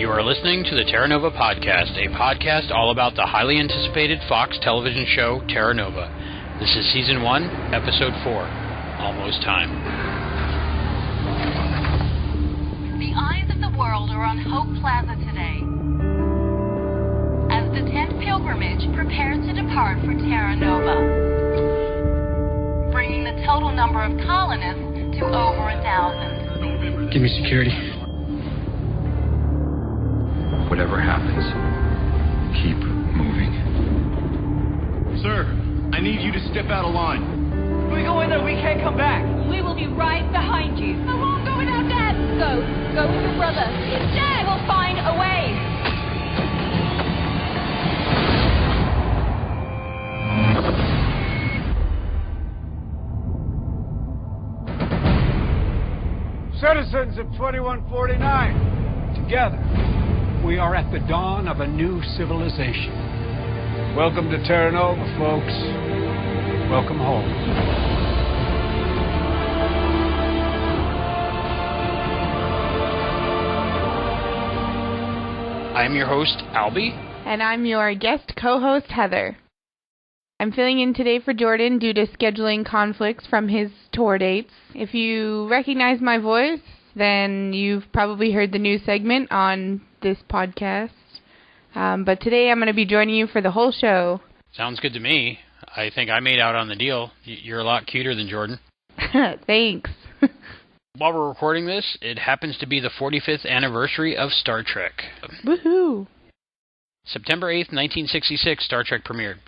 You are listening to the Terra Nova podcast, a podcast all about the highly anticipated Fox television show Terra Nova. This is Season 1, Episode 4, Almost Time. The eyes of the world are on Hope Plaza today, as the 10th pilgrimage prepares to depart for Terra Nova, bringing the total number of colonists to over 1,000. Give me security. Whatever happens, keep moving. Sir, I need you to step out of line. If we go in there, we can't come back. We will be right behind you. I won't go without Dad. Go with your brother. Dad will find a way. Citizens of 2149, together, we are at the dawn of a new civilization. Welcome to Terra Nova, folks. Welcome home. I am your host, Albie. And I'm your guest co-host, Heather. I'm filling in today for Jordan due to scheduling conflicts from his tour dates. If you recognize my voice, then you've probably heard the new segment on this podcast. But today I'm going to be joining you for the whole show. Sounds good to me. I think I made out on the deal. You're a lot cuter than Jordan. Thanks. While we're recording this, it happens to be the 45th anniversary of Star Trek. Woohoo! September 8th, 1966, Star Trek premiered.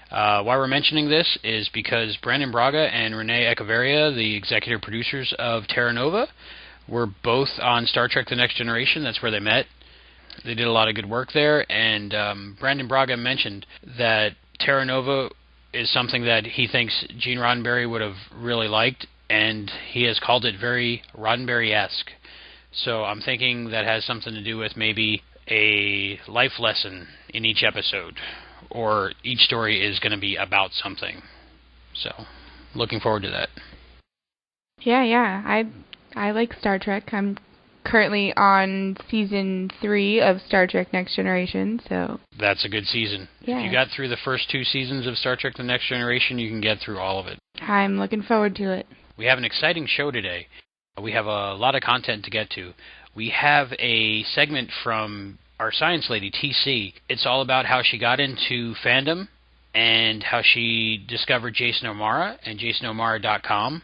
Why we're mentioning this is because Brandon Braga and Renee Echeverria, the executive producers of Terra Nova, were both on Star Trek The Next Generation. That's where they met. They did a lot of good work there, and Brandon Braga mentioned that Terra Nova is something that he thinks Gene Roddenberry would have really liked, and he has called it very Roddenberry-esque. So I'm thinking that has something to do with maybe a life lesson in each episode, or each story is going to be about something. So, looking forward to that. Yeah, I like Star Trek. I'm currently on Season 3 of Star Trek Next Generation, so... That's a good season. Yeah. If you got through the first 2 seasons of Star Trek The Next Generation, you can get through all of it. I'm looking forward to it. We have an exciting show today. We have a lot of content to get to. We have a segment from our science lady, TC. It's all about how she got into fandom and how she discovered Jason O'Mara and JasonO'Mara.com.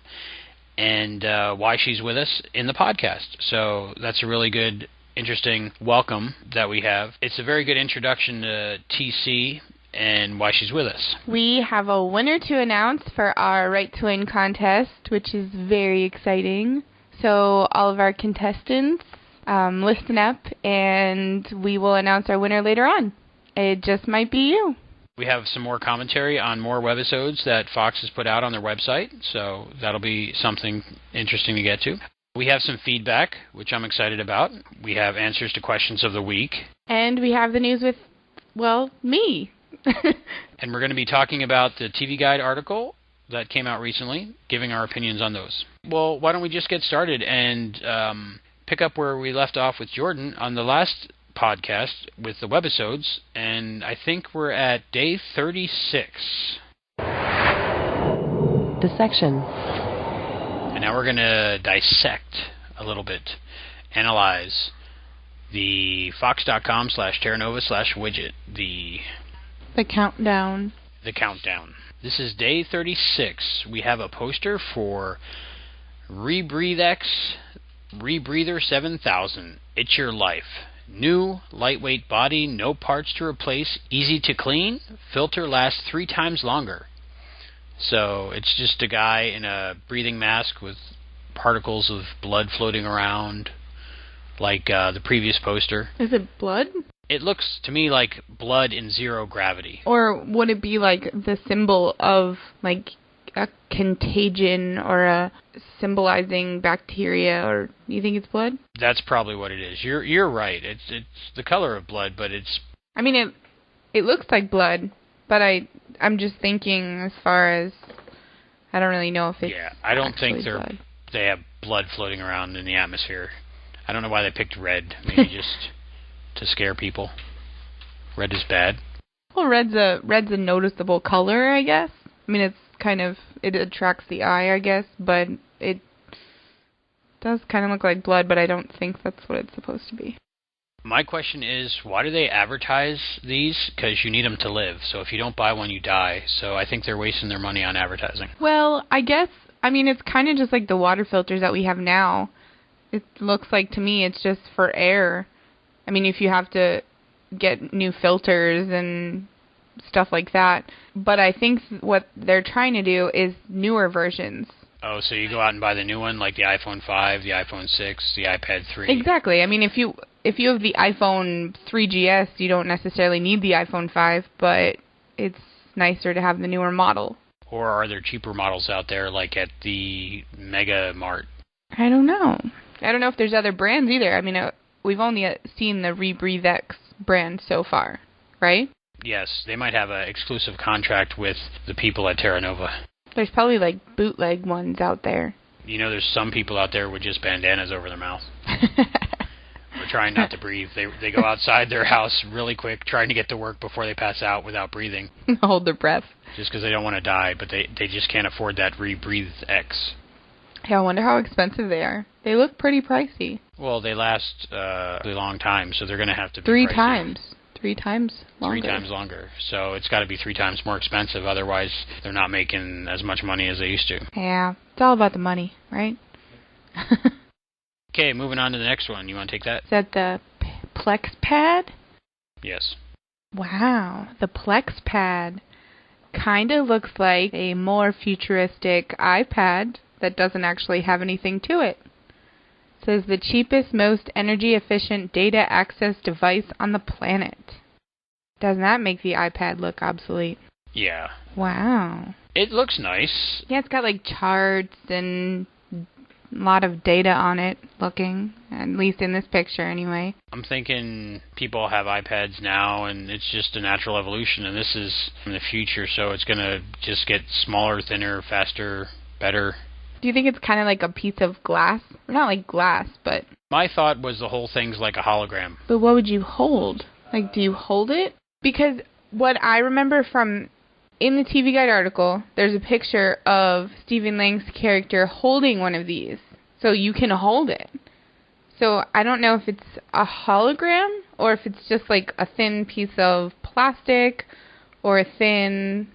and why she's with us in the podcast. So that's a really good, interesting welcome that we have. It's a very good introduction to TC and why she's with us. We have a winner to announce for our Right to Win contest, which is very exciting. So all of our contestants, listen up, and we will announce our winner later on. It just might be you. We have some more commentary on more webisodes that Fox has put out on their website, so that'll be something interesting to get to. We have some feedback, which I'm excited about. We have answers to questions of the week. And we have the news with, well, me. And we're going to be talking about the TV Guide article that came out recently, giving our opinions on those. Well, why don't we just get started and pick up where we left off with Jordan on the last podcast with the webisodes, and I think we're at day 36. Dissection. And now we're going to dissect a little bit, analyze the fox.com/terranova/widget, the countdown. The countdown. This is day 36. We have a poster for RebreatheX Rebreather 7000. It's your life. New, lightweight body, no parts to replace, easy to clean, filter lasts 3 times longer. So it's just a guy in a breathing mask with particles of blood floating around, like the previous poster. Is it blood? It looks to me like blood in zero gravity. Or would it be like the symbol of like a contagion or a symbolizing bacteria, or you think it's blood? That's probably what it is. You're right. It's the color of blood, but it's... I mean, it looks like blood, but I'm just thinking as far as... I don't really know if it's... Yeah, I don't think blood. They have blood floating around in the atmosphere. I don't know why they picked red. Maybe just to scare people. Red is bad. Well, red's a noticeable color, I guess. I mean, it attracts the eye, I guess, but it does kind of look like blood, but I don't think that's what it's supposed to be. My question is, why do they advertise these? Because you need them to live. So if you don't buy one, you die. So I think they're wasting their money on advertising. Well, I guess, I mean, it's kind of just like the water filters that we have now. It looks like, to me, it's just for air. I mean, if you have to get new filters and stuff like that. But I think what they're trying to do is newer versions. Oh, so you go out and buy the new one, like the iPhone 5, the iPhone 6, the iPad 3. Exactly. I mean, if you have the iPhone 3GS, you don't necessarily need the iPhone 5, but it's nicer to have the newer model. Or are there cheaper models out there, like at the Mega Mart? I don't know. I don't know if there's other brands either. I mean, we've only seen the Rebreathe X brand so far, right? Yes, they might have an exclusive contract with the people at Terra Nova. There's probably, like, bootleg ones out there. You know, there's some people out there with just bandanas over their mouth. We're trying not to breathe. They go outside their house really quick, trying to get to work before they pass out without breathing. Hold their breath. Just because they don't want to die, but they just can't afford that Rebreathe X. Yeah, I wonder how expensive they are. They look pretty pricey. Well, they last a really long time, so they're going to have to be Three pricey. times. 3 times longer. 3 times longer. So it's got to be 3 times more expensive. Otherwise, they're not making as much money as they used to. Yeah, it's all about the money, right? Okay, moving on to the next one. You want to take that? Is that the Plex Pad? Yes. Wow, the Plex Pad kind of looks like a more futuristic iPad that doesn't actually have anything to it. It says the cheapest, most energy-efficient data access device on the planet. Doesn't that make the iPad look obsolete? Yeah. Wow. It looks nice. Yeah, it's got like charts and a lot of data on it looking, at least in this picture anyway. I'm thinking people have iPads now, and it's just a natural evolution, and this is in the future, so it's going to just get smaller, thinner, faster, better. Do you think it's kind of like a piece of glass? Not like glass, but... My thought was the whole thing's like a hologram. But what would you hold? Like, do you hold it? Because what I remember from... In the TV Guide article, there's a picture of Stephen Lang's character holding one of these. So you can hold it. So I don't know if it's a hologram or if it's just like a thin piece of plastic or a thin...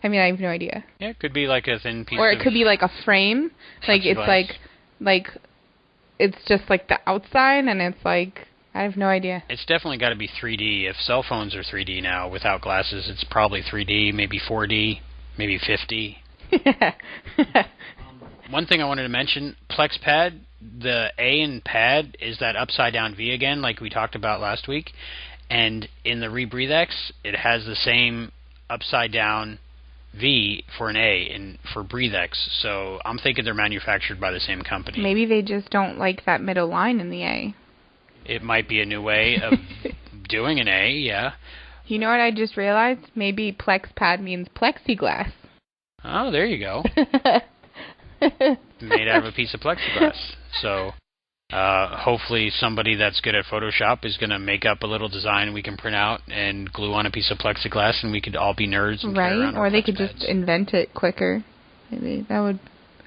I mean, I have no idea. Yeah, it could be like a thin piece or it could be like a frame. Like it's like it's just like the outside and it's like... I have no idea. It's definitely got to be 3D. If cell phones are 3D now without glasses, it's probably 3D, maybe 4D, maybe 50. One thing I wanted to mention, Plex Pad, the A in pad is that upside down V again, like we talked about last week. And in the Rebreathe X, it has the same upside down V for an A for Breathe X. So I'm thinking they're manufactured by the same company. Maybe they just don't like that middle line in the A. It might be a new way of doing an A, yeah. You know what I just realized? Maybe Plex Pad means plexiglass. Oh, there you go. Made out of a piece of plexiglass. So hopefully somebody that's good at Photoshop is going to make up a little design we can print out and glue on a piece of plexiglass, and we could all be nerds and carry around our or they Plex could pads. just invent it quicker. Maybe that would...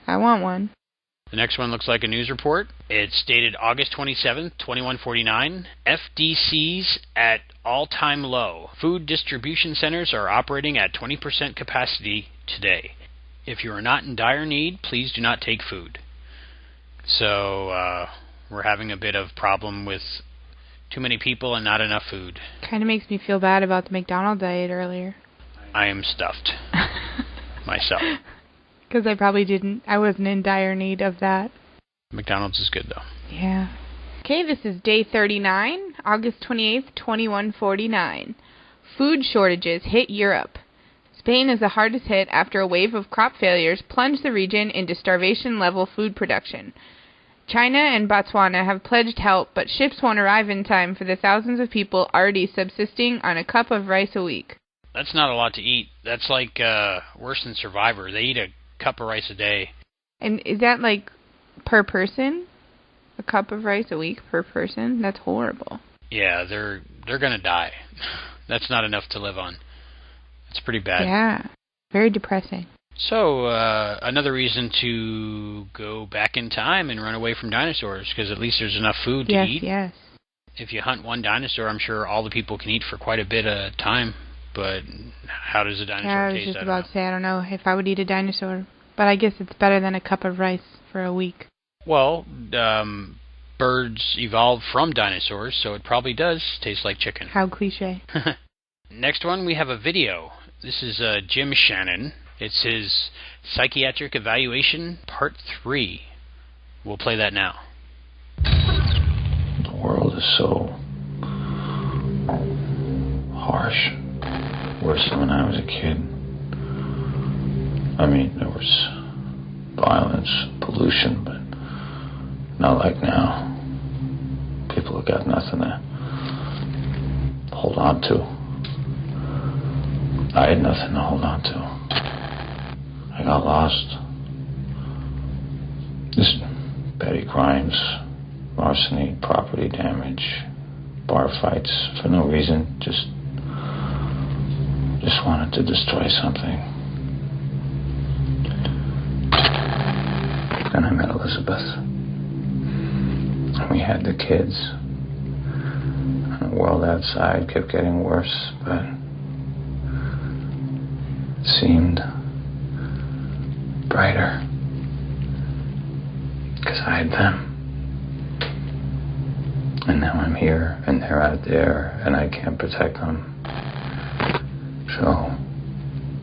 I want one. The next one looks like a news report. It's dated August 27th, 2149. FDCs at all-time low. Food distribution centers are operating at 20% capacity today. If you are not in dire need, please do not take food. So we're having a bit of problem with too many people and not enough food. Kind of makes me feel bad about the McDonald's I ate earlier. I am stuffed myself. Because I wasn't in dire need of that. McDonald's is good, though. Yeah. Okay, this is day 39, August 28th, 2149. Food shortages hit Europe. Spain is the hardest hit after a wave of crop failures plunged the region into starvation-level food production. China and Botswana have pledged help, but ships won't arrive in time for the thousands of people already subsisting on a cup of rice a week. That's not a lot to eat. That's like worse than Survivor. They eat a cup of rice a day. And is that like per person? A cup of rice a week per person? That's horrible. Yeah, they're gonna die. That's not enough to live on. It's pretty bad. Yeah, very depressing. So, another reason to go back in time and run away from dinosaurs, because at least there's enough food to eat. Yes. If you hunt one dinosaur, I'm sure all the people can eat for quite a bit of time, but how does a dinosaur taste? Yeah, I was just about to say, I don't know if I would eat a dinosaur, but I guess it's better than a cup of rice for a week. Well, birds evolved from dinosaurs, so it probably does taste like chicken. How cliche. Next one, we have a video. This is Jim Shannon. It's his psychiatric evaluation, part 3. We'll play that now. The world is so harsh. Worse than when I was a kid. I mean, there was violence, pollution, but not like now. People have got nothing to hold on to. I had nothing to hold on to. I got lost. Just petty crimes, larceny, property damage, bar fights for no reason. Just wanted to destroy something. Then I met Elizabeth. And we had the kids. And the world outside kept getting worse, but it seemed brighter. Because I had them. And now I'm here, and they're out there, and I can't protect them. So,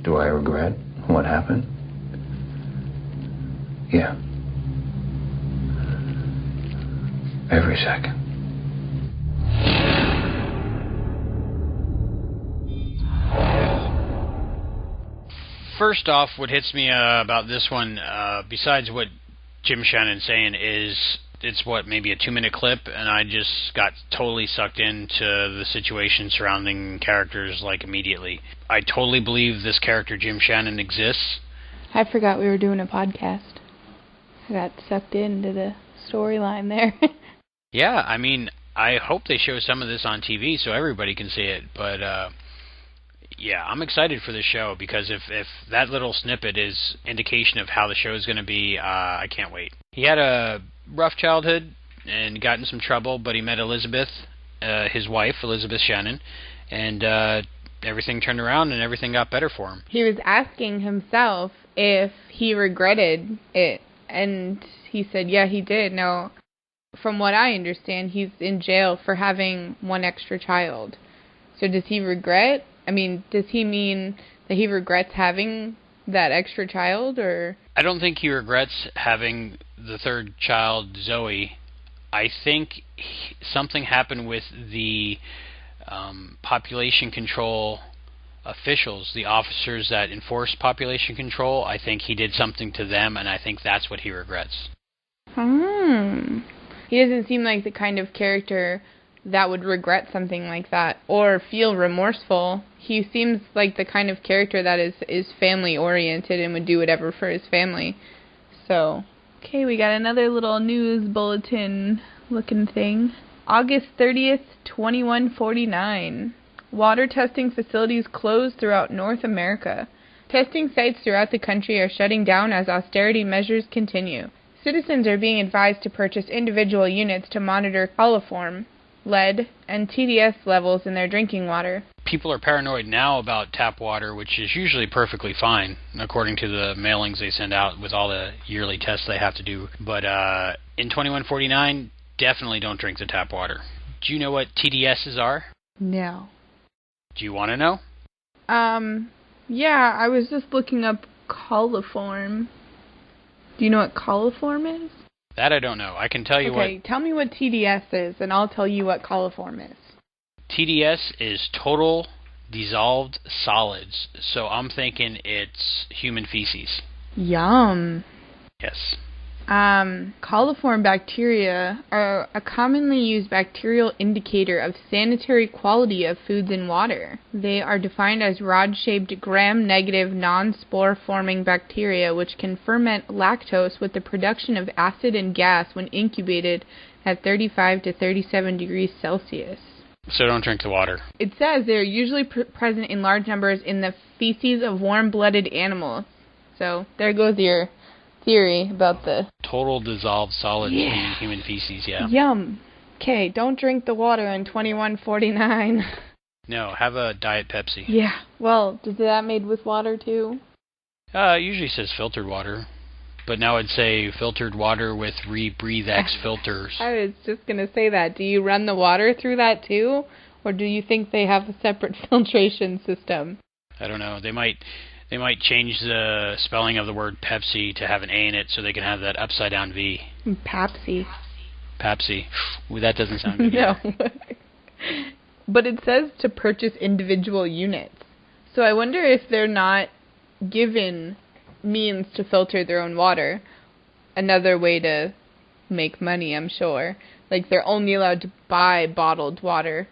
do I regret what happened? Yeah. Every second. First off, what hits me about this one, besides what Jim Shannon's saying, is it's maybe a 2-minute clip, and I just got totally sucked into the situation surrounding characters immediately. I totally believe this character Jim Shannon exists. I forgot we were doing a podcast. I got sucked into the storyline there. Yeah, I mean, I hope they show some of this on TV so everybody can see it, but yeah, I'm excited for this show, because if that little snippet is indication of how the show is going to be, I can't wait. He had a rough childhood and got in some trouble, but he met Elizabeth, his wife, Elizabeth Shannon, and everything turned around and everything got better for him. He was asking himself if he regretted it, and he said, yeah, he did. Now, from what I understand, he's in jail for having one extra child. So does he regret? I mean, does he mean that he regrets having that extra child, or? I don't think he regrets having the third child, Zoe. I think something happened with the population control officials, the officers that enforce population control. I think he did something to them, and I think that's what he regrets. He doesn't seem like the kind of character that would regret something like that or feel remorseful. He seems like the kind of character that is family oriented and would do whatever for his family. So, okay, we got another little news bulletin looking thing. August 30th, 2149. Water testing facilities closed throughout North America. Testing sites throughout the country are shutting down as austerity measures continue. Citizens are being advised to purchase individual units to monitor coliform, lead, and TDS levels in their drinking water. People are paranoid now about tap water, which is usually perfectly fine, according to the mailings they send out with all the yearly tests they have to do. But in 2149, definitely don't drink the tap water. Do you know what TDSs are? No. Do you want to know? Yeah, I was just looking up coliform. Do you know what coliform is? That I don't know. I can tell you what... Okay, tell me what TDS is, and I'll tell you what coliform is. TDS is total dissolved solids, so I'm thinking it's human feces. Yum. Yes. Coliform bacteria are a commonly used bacterial indicator of sanitary quality of foods and water. They are defined as rod-shaped gram-negative non-spore-forming bacteria which can ferment lactose with the production of acid and gas when incubated at 35 to 37 degrees Celsius. So don't drink the water. It says they're usually present in large numbers in the feces of warm-blooded animals. So there goes your theory about the... Total dissolved solids in human feces, yeah. Yum. Okay, don't drink the water in 2149. No, have a Diet Pepsi. Yeah. Well, is that made with water too? It usually says filtered water. But now it'd say filtered water with ReBreatheX filters. I was just going to say that. Do you run the water through that too? Or do you think they have a separate filtration system? I don't know. They might change the spelling of the word Pepsi to have an A in it so they can have that upside down V. Pepsi. Pepsi. Ooh, that doesn't sound good. No. But it says to purchase individual units. So I wonder if they're not given means to filter their own water. Another way to make money, I'm sure. Like, they're only allowed to buy bottled water,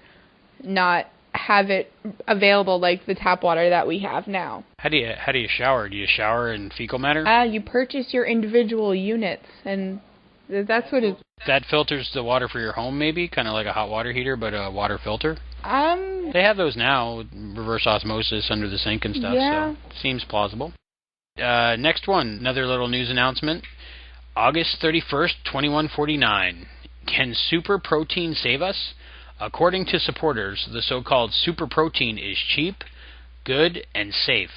not have it available like the tap water that we have now. How do you shower? Do you shower in fecal matter? You purchase your individual units, and that's what it... That filters the water for your home, maybe? Kind of like a hot water heater, but a water filter? They have those now, reverse osmosis under the sink and stuff, yeah. So seems plausible. Next one, another little news announcement. August 31st, 2149. Can super protein save us? According to supporters, the so-called super protein is cheap, good, and safe.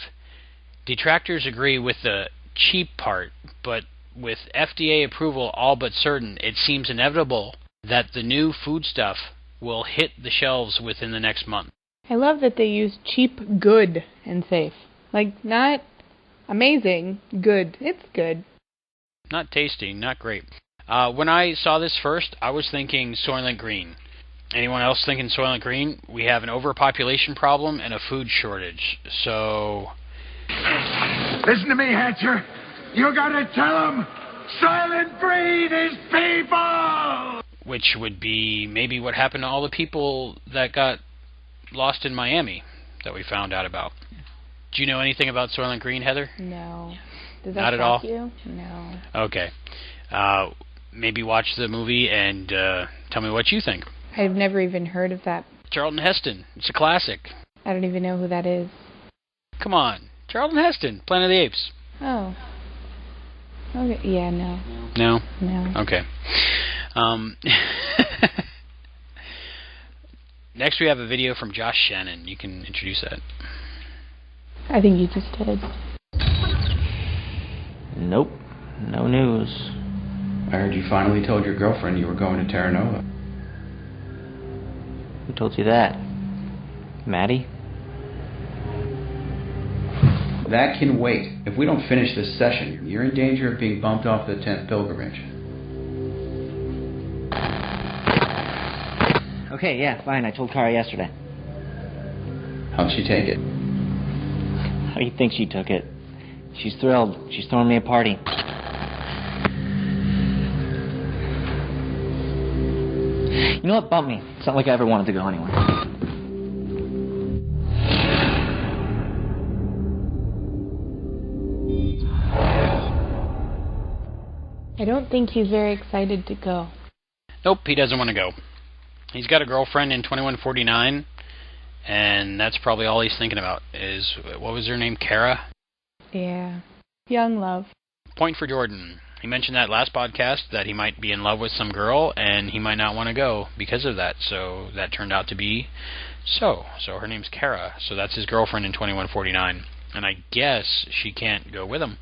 Detractors agree with the cheap part, but with FDA approval all but certain, it seems inevitable that the new foodstuff will hit the shelves within the next month. I love that they use cheap, good, and safe. Like, not amazing, good. It's good. Not tasty, not great. When I saw this first, I was thinking Soylent Green. Anyone else thinking Soylent Green? We have an overpopulation problem and a food shortage, so... Listen to me, Hatcher. You gotta tell them Soylent Green is people! Which would be maybe what happened to all the people that got lost in Miami that we found out about. Do you know anything about Soylent Green, Heather? No. Does that Not at all? You? No. Okay. Maybe watch the movie and tell me what you think. I've never even heard of that. Charlton Heston. It's a classic. I don't even know who that is. Come on. Charlton Heston, Planet of the Apes. Oh. Okay. Yeah, no. No? No. Okay. Next we have a video from Josh Shannon. You can introduce that. I think you just did. Nope. No news. I heard you finally told your girlfriend you were going to Terra Nova. Who told you that? Maddie? That can wait. If we don't finish this session, you're in danger of being bumped off the 10th pilgrimage. Okay, yeah, fine. I told Kara yesterday. How'd she take it? How do you think she took it? She's thrilled. She's throwing me a party. You know what? Bump me. It's not like I ever wanted to go anywhere. I don't think he's very excited to go. Nope, he doesn't want to go. He's got a girlfriend in 2149, and that's probably all he's thinking about is, what was her name, Kara? Yeah. Young love. Point for Jordan. He mentioned that last podcast that he might be in love with some girl, and he might not want to go because of that. So that turned out to be so. So her name's Kara. So that's his girlfriend in 2149. And I guess she can't go with him.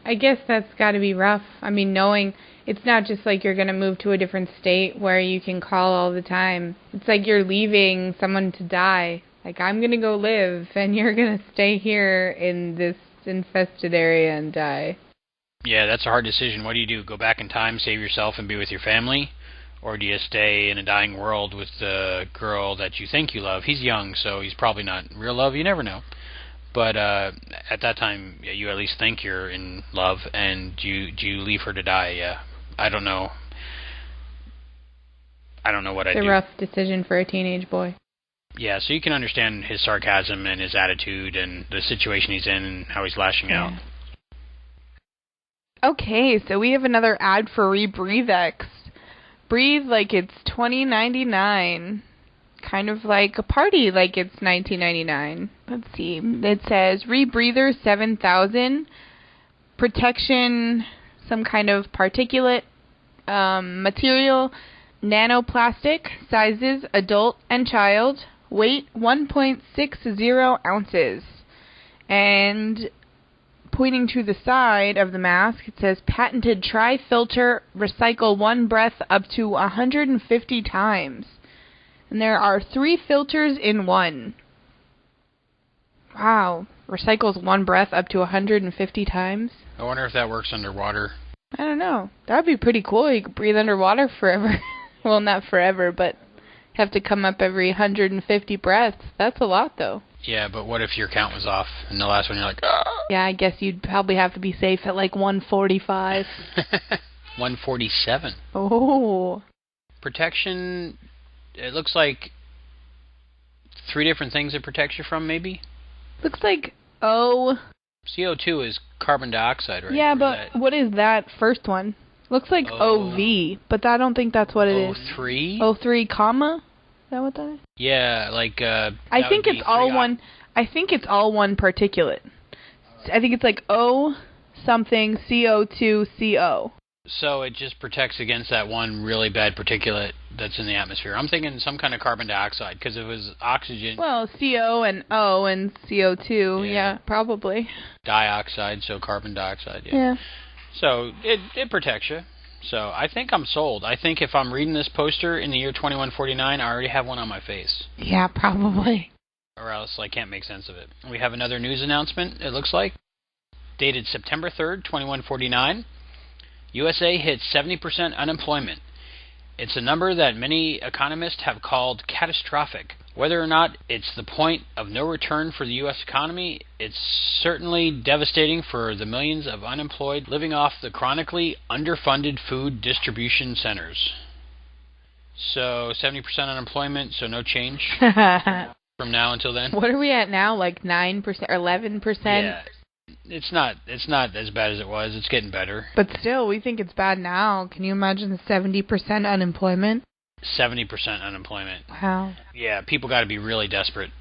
I guess that's got to be rough. I mean, knowing it's not just like you're going to move to a different state where you can call all the time. It's like you're leaving someone to die. Like, I'm going to go live, and you're going to stay here in this infested area and die. Yeah, that's a hard decision. What do? Go back in time, save yourself, and be with your family? Or do you stay in a dying world with the girl that you think you love? He's young, so he's probably not real love. You never know. But at that time, you at least think you're in love, and do you leave her to die? Yeah, I don't know. I don't know what I'd do. It's a rough decision for a teenage boy. Yeah, so you can understand his sarcasm and his attitude and the situation he's in and how he's lashing out. Okay, so we have another ad for ReBreatheX. Breathe like it's $20.99. kind of like a party, like it's 1999. Let's see. It says rebreather 7000, protection, some kind of particulate material, nanoplastic, sizes adult and child, weight 1.60 ounces. And pointing to the side of the mask, it says patented tri-filter, recycle one breath up to 150 times. And there are 3 filters in one. Wow. Recycles one breath up to 150 times. I wonder if that works underwater. I don't know. That would be pretty cool. You could breathe underwater forever. Well, not forever, but have to come up every 150 breaths. That's a lot, though. Yeah, but what if your count was off, and the last one you're like, ah! Yeah, I guess you'd probably have to be safe at like 145. 147. Oh. Protection, it looks like 3 different things it protects you from, maybe? Looks like O. CO2 is carbon dioxide, right? Yeah, but what is that first one? Looks like OV, but I don't think that's what it is. O3? O3, comma? Is that what that is? Yeah, like I think it's all one. I think it's all one particulate. I think it's like O something CO2 CO. So it just protects against that one really bad particulate that's in the atmosphere. I'm thinking some kind of carbon dioxide, because if it was oxygen. Well, CO and O and CO2, yeah probably. Dioxide, so carbon dioxide, yeah. So it protects you. So I think I'm sold. I think if I'm reading this poster in the year 2149, I already have one on my face. Yeah, probably. Or else I can't make sense of it. We have another news announcement, it looks like. Dated September 3rd, 2149. USA hits 70% unemployment. It's a number that many economists have called catastrophic. Whether or not it's the point of no return for the U.S. economy, it's certainly devastating for the millions of unemployed living off the chronically underfunded food distribution centers. So 70% unemployment, so no change from now until then. What are we at now? Like 9% or 11%? Yeah. It's not as bad as it was. It's getting better. But still, we think it's bad now. Can you imagine the 70% unemployment? 70% unemployment. Wow. Yeah, people got to be really desperate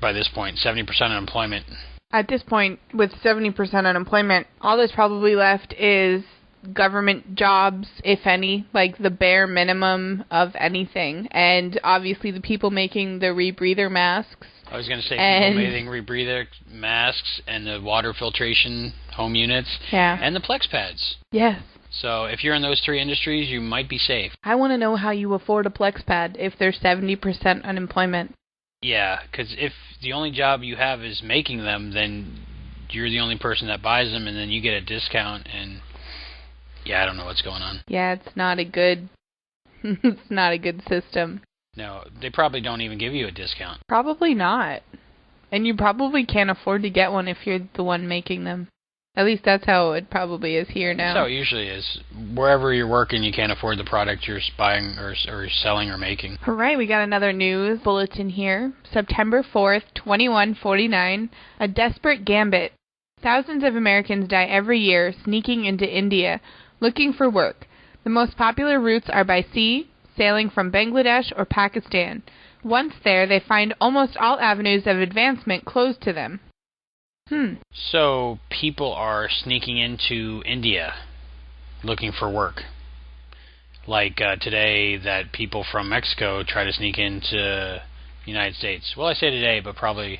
by this point. 70% unemployment. At this point, with 70% unemployment, all that's probably left is government jobs, if any, like the bare minimum of anything. And obviously the people making the rebreather masks. I was going to say people making rebreather masks and the water filtration home units. Yeah. And the Plex pads. Yes. So if you're in those 3 industries, you might be safe. I want to know how you afford a Plex pad if there's 70% unemployment. Yeah, because if the only job you have is making them, then you're the only person that buys them, and then you get a discount, and yeah, I don't know what's going on. Yeah, it's not a good it's not a good system. No, they probably don't even give you a discount. Probably not. And you probably can't afford to get one if you're the one making them. At least that's how it probably is here now. That's how it usually is. Wherever you're working, you can't afford the product you're buying or selling or making. All right, we got another news bulletin here. September 4th, 2149, a desperate gambit. Thousands of Americans die every year sneaking into India, looking for work. The most popular routes are by sea, sailing from Bangladesh or Pakistan. Once there, they find almost all avenues of advancement closed to them. So people are sneaking into India looking for work. Like today that people from Mexico try to sneak into the United States. Well, I say today, but probably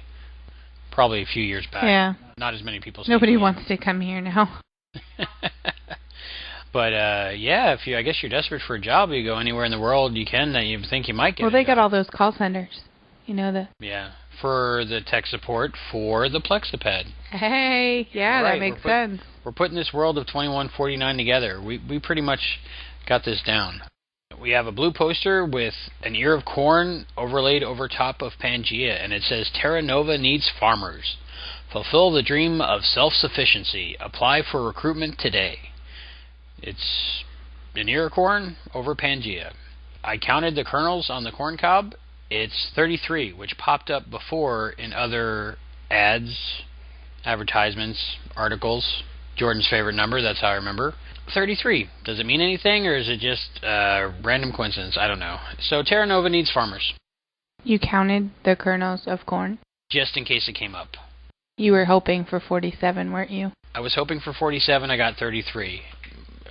a few years back. Yeah. Not as many people. Nobody wants to come here now. But yeah, I guess you're desperate for a job, you go anywhere in the world you can that you think you might get. Well, they got all those call centers. You know the. Yeah, for the tech support for the Plexipad. Hey, yeah, right, that makes sense. We're putting this world of 2149 together. We pretty much got this down. We have a blue poster with an ear of corn overlaid over top of Pangea, and it says Terra Nova needs farmers. Fulfill the dream of self-sufficiency. Apply for recruitment today. It's an ear of corn over Pangea. I counted the kernels on the corn cob. It's 33, which popped up before in other ads, advertisements, articles. Jordan's favorite number, that's how I remember. 33. Does it mean anything, or is it just random coincidence? I don't know. So Terra Nova needs farmers. You counted the kernels of corn? Just in case it came up. You were hoping for 47, weren't you? I was hoping for 47, I got 33.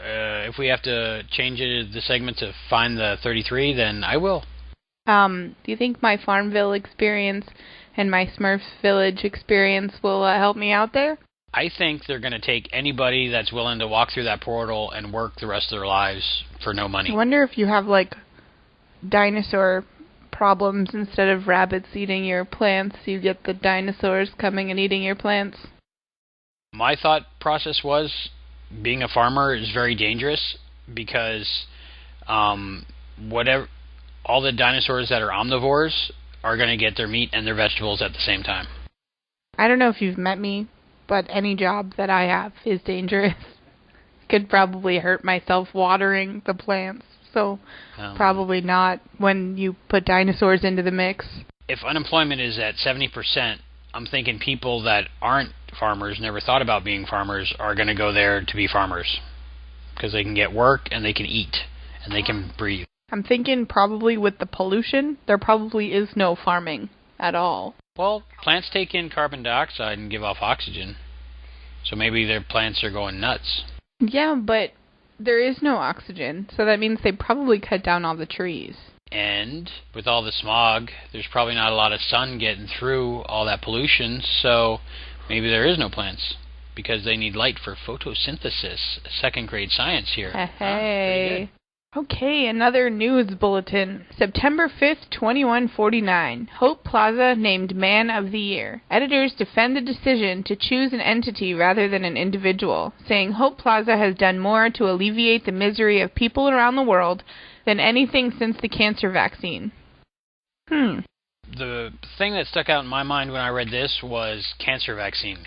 If we have to change the segment to find the 33, then I will. Do you think my Farmville experience and my Smurf Village experience will help me out there? I think they're going to take anybody that's willing to walk through that portal and work the rest of their lives for no money. I wonder if you have, like, dinosaur problems. Instead of rabbits eating your plants, you get the dinosaurs coming and eating your plants. My thought process was, being a farmer is very dangerous because all the dinosaurs that are omnivores are going to get their meat and their vegetables at the same time. I don't know if you've met me, but any job that I have is dangerous. Could probably hurt myself watering the plants, so probably not when you put dinosaurs into the mix. If unemployment is at 70%, I'm thinking people that aren't farmers, never thought about being farmers, are going to go there to be farmers because they can get work and they can eat and they can breathe. I'm thinking probably with the pollution, there probably is no farming at all. Well, plants take in carbon dioxide and give off oxygen, so maybe their plants are going nuts. Yeah, but there is no oxygen, so that means they probably cut down all the trees. And with all the smog, there's probably not a lot of sun getting through all that pollution, so maybe there is no plants because they need light for photosynthesis. Second grade science here. Hey. Okay, another news bulletin. September 5th, 2149. Hope Plaza named Man of the Year. Editors defend the decision to choose an entity rather than an individual, saying Hope Plaza has done more to alleviate the misery of people around the world than anything since the cancer vaccine. The thing that stuck out in my mind when I read this was cancer vaccine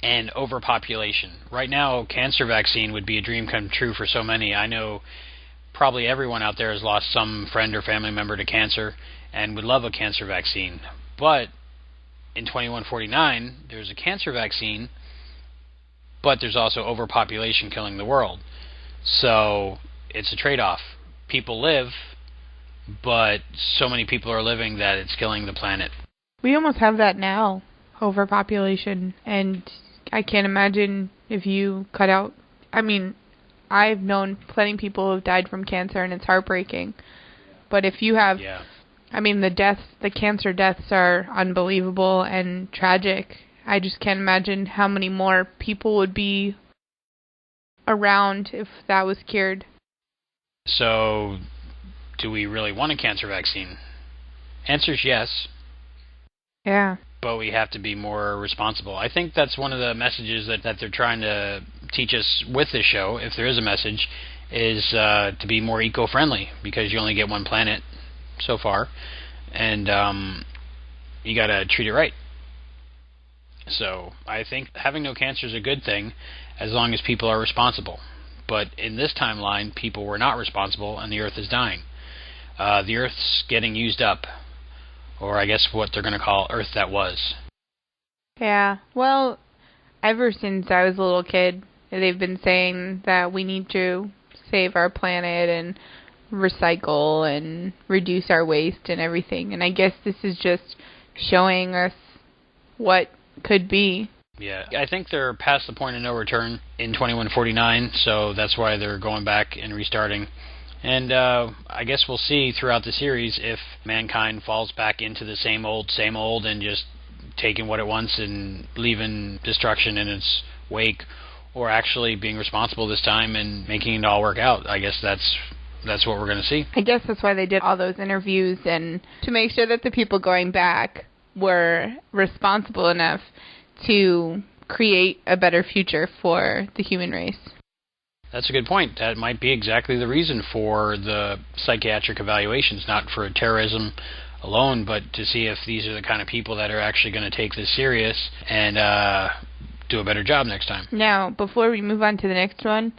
and overpopulation. Right now, cancer vaccine would be a dream come true for so many. I know probably everyone out there has lost some friend or family member to cancer and would love a cancer vaccine. But in 2149, there's a cancer vaccine, but there's also overpopulation killing the world. So it's a trade-off. People live, but so many people are living that it's killing the planet. We almost have that now, overpopulation, and I can't imagine if you cut out... I mean, I've known plenty of people who have died from cancer, and it's heartbreaking. But if you have... Yeah. I mean, the cancer deaths are unbelievable and tragic. I just can't imagine how many more people would be around if that was cured. So, do we really want a cancer vaccine? Answer's yes. Yeah. But we have to be more responsible. I think that's one of the messages that they're trying to teach us with this show, if there is a message, is to be more eco-friendly, because you only get one planet so far, and you got to treat it right. So I think having no cancer is a good thing as long as people are responsible. But in this timeline, people were not responsible, and the Earth is dying. The Earth's getting used up, or I guess what they're going to call Earth that was. Yeah, well, ever since I was a little kid, they've been saying that we need to save our planet and recycle and reduce our waste and everything. And I guess this is just showing us what could be. Yeah, I think they're past the point of no return in 2149, so that's why they're going back and restarting. And I guess we'll see throughout the series if mankind falls back into the same old, and just taking what it wants and leaving destruction in its wake, or actually being responsible this time and making it all work out. I guess that's what we're going to see. I guess that's why they did all those interviews, and to make sure that the people going back were responsible enough to create a better future for the human race. That's a good point. That might be exactly the reason for the psychiatric evaluations, not for terrorism alone, but to see if these are the kind of people that are actually going to take this serious and do a better job next time. Now, before we move on to the next one,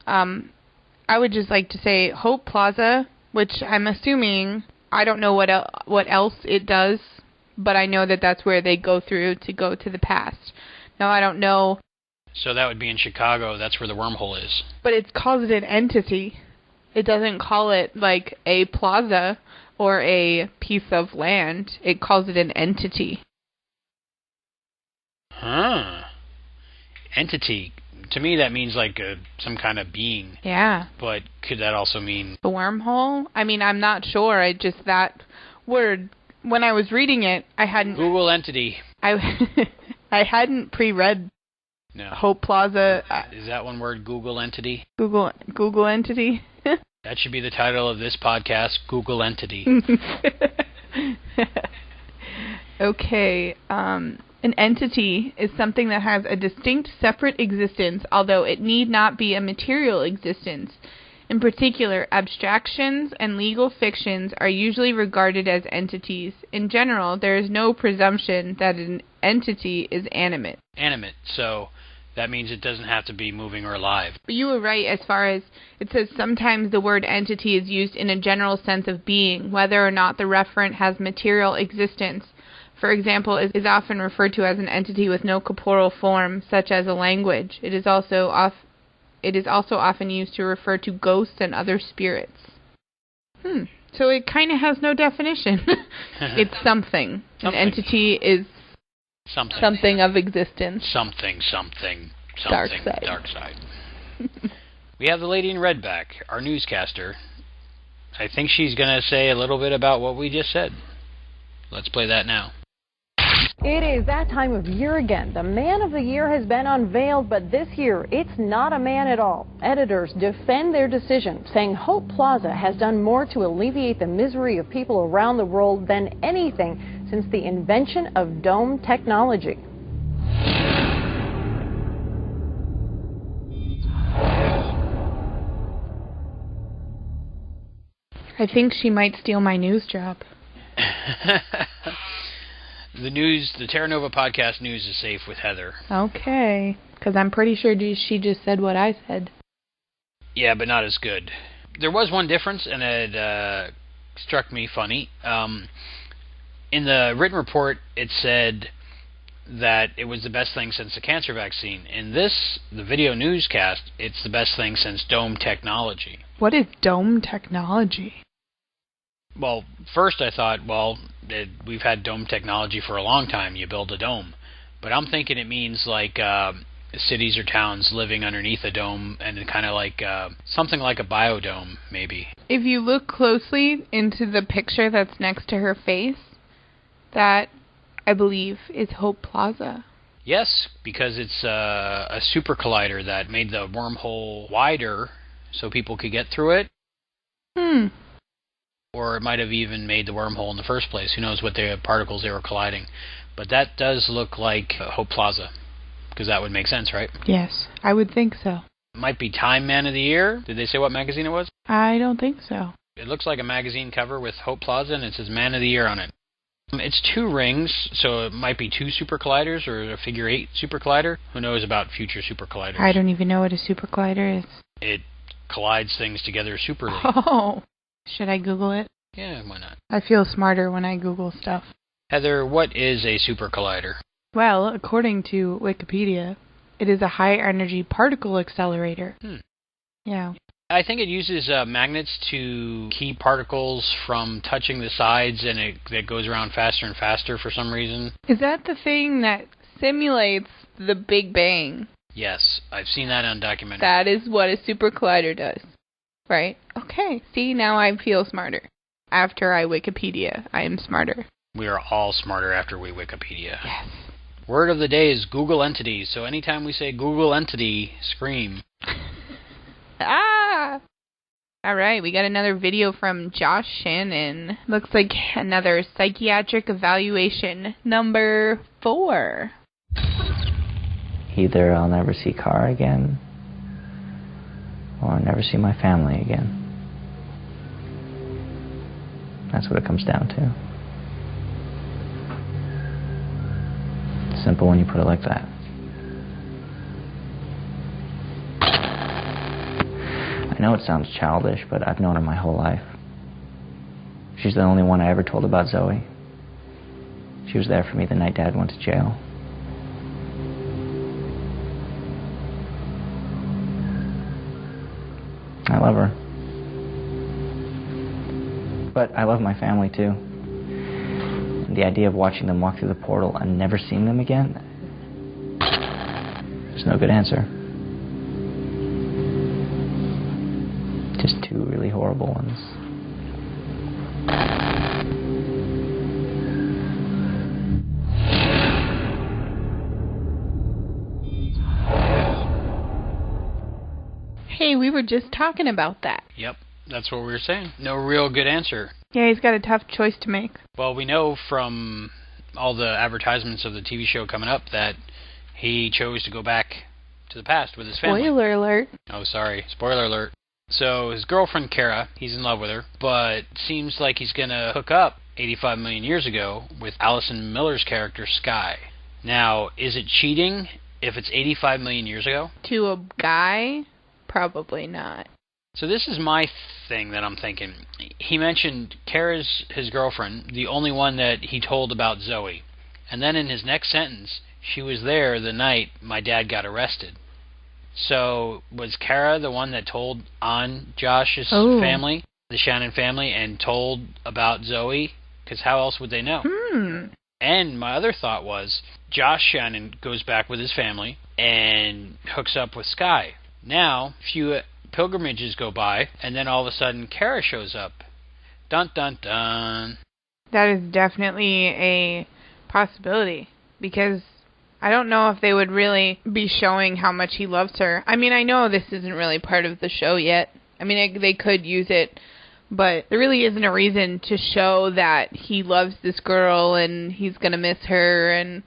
I would just like to say Hope Plaza, which I'm assuming, I don't know what else it does, but I know that that's where they go through to go to the past. Now, I don't know. So that would be in Chicago. That's where the wormhole is. But it's called an entity. It doesn't call it, like, a plaza or a piece of land. It calls it an entity. Huh. Entity. To me, that means like some kind of being. Yeah. But could that also mean... A wormhole? I mean, I'm not sure. That word, when I was reading it, I hadn't... Google entity. I hadn't pre-read Hope Plaza. Is that one word, Google entity? Google entity? That should be the title of this podcast, Google entity. Okay. An entity is something that has a distinct separate existence, although it need not be a material existence. In particular, abstractions and legal fictions are usually regarded as entities. In general, there is no presumption that an entity is animate. Animate, so that means it doesn't have to be moving or alive. But you were right as far as it says sometimes the word entity is used in a general sense of being, whether or not the referent has material existence. For example, is often referred to as an entity with no corporeal form, such as a language. It is also often used to refer to ghosts and other spirits. So it kind of has no definition. It's something. An entity is something of existence. Something. Dark side. We have the lady in red back, our newscaster. I think she's going to say a little bit about what we just said. Let's play that now. It is that time of year again. The Man of the Year has been unveiled, but this year it's not a man at all. Editors defend their decision, saying Hope Plaza has done more to alleviate the misery of people around the world than anything since the invention of dome technology. I think she might steal my news job. The Terra Nova podcast news is safe with Heather. Okay, because I'm pretty sure she just said what I said. Yeah, but not as good. There was one difference, and it struck me funny. In the written report, it said that it was the best thing since the cancer vaccine. In the video newscast, it's the best thing since dome technology. What is dome technology? Well, first I thought, we've had dome technology for a long time. You build a dome. But I'm thinking it means like cities or towns living underneath a dome, and kind of like something like a biodome, maybe. If you look closely into the picture that's next to her face, that, I believe, is Hope Plaza. Yes, because it's a super collider that made the wormhole wider so people could get through it. Or it might have even made the wormhole in the first place. Who knows what particles they were colliding. But that does look like Hope Plaza, because that would make sense, right? Yes, I would think so. It might be Time Man of the Year. Did they say what magazine it was? I don't think so. It looks like a magazine cover with Hope Plaza, and it says Man of the Year on it. It's 2 rings, so it might be 2 super colliders or a figure 8 super collider. Who knows about future super colliders? I don't even know what a super collider is. It collides things together superly. Oh, should I Google it? Yeah, why not? I feel smarter when I Google stuff. Heather, what is a super collider? Well, according to Wikipedia, it is a high-energy particle accelerator. Yeah. I think it uses magnets to keep particles from touching the sides, and it goes around faster and faster for some reason. Is that the thing that simulates the Big Bang? Yes, I've seen that on documentary. That is what a super collider does. Right? Okay. See, now I feel smarter. After I Wikipedia, I am smarter. We are all smarter after we Wikipedia. Yes. Word of the day is Google Entity, so anytime we say Google Entity, scream. Ah! Alright, we got another video from Josh Shannon. Looks like another psychiatric evaluation, number 4. Either I'll never see Cara again, or I'll never see my family again. That's what it comes down to. It's simple when you put it like that. I know it sounds childish, but I've known her my whole life. She's the only one I ever told about Zoe. She was there for me the night Dad went to jail. I love her. But I love my family, too. And the idea of watching them walk through the portal and never seeing them again, there's no good answer. Just two really horrible ones. Hey, we were just talking about that. Yep, that's what we were saying. No real good answer. Yeah, he's got a tough choice to make. Well, we know from all the advertisements of the TV show coming up that he chose to go back to the past with his family. Spoiler alert. Oh, sorry. Spoiler alert. So his girlfriend, Kara, he's in love with her, but seems like he's going to hook up 85 million years ago with Allison Miller's character, Sky. Now, is it cheating if it's 85 million years ago? To a guy? Probably not. So this is my thing that I'm thinking. He mentioned Kara's his girlfriend, the only one that he told about Zoe. And then in his next sentence, she was there the night my dad got arrested. So was Kara the one that told on Josh's family, the Shannon family, and told about Zoe? Because how else would they know? And my other thought was, Josh Shannon goes back with his family and hooks up with Sky. Now, a few pilgrimages go by, and then all of a sudden Kara shows up. Dun dun dun. That is definitely a possibility, because I don't know if they would really be showing how much he loves her. I mean, I know this isn't really part of the show yet. I mean, they could use it, but there really isn't a reason to show that he loves this girl and he's going to miss her, and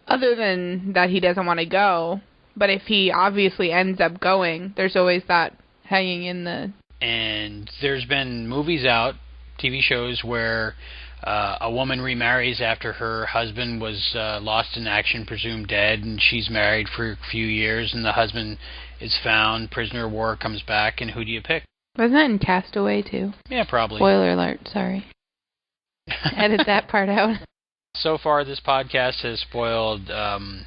other than that he doesn't want to go. But if he obviously ends up going, there's always that hanging in the... And there's been movies out, TV shows, where a woman remarries after her husband was lost in action, presumed dead, and she's married for a few years, and the husband is found, prisoner of war, comes back, and who do you pick? Wasn't that in Castaway, too? Yeah, probably. Spoiler alert, sorry. Edit that part out. So far, this podcast has spoiled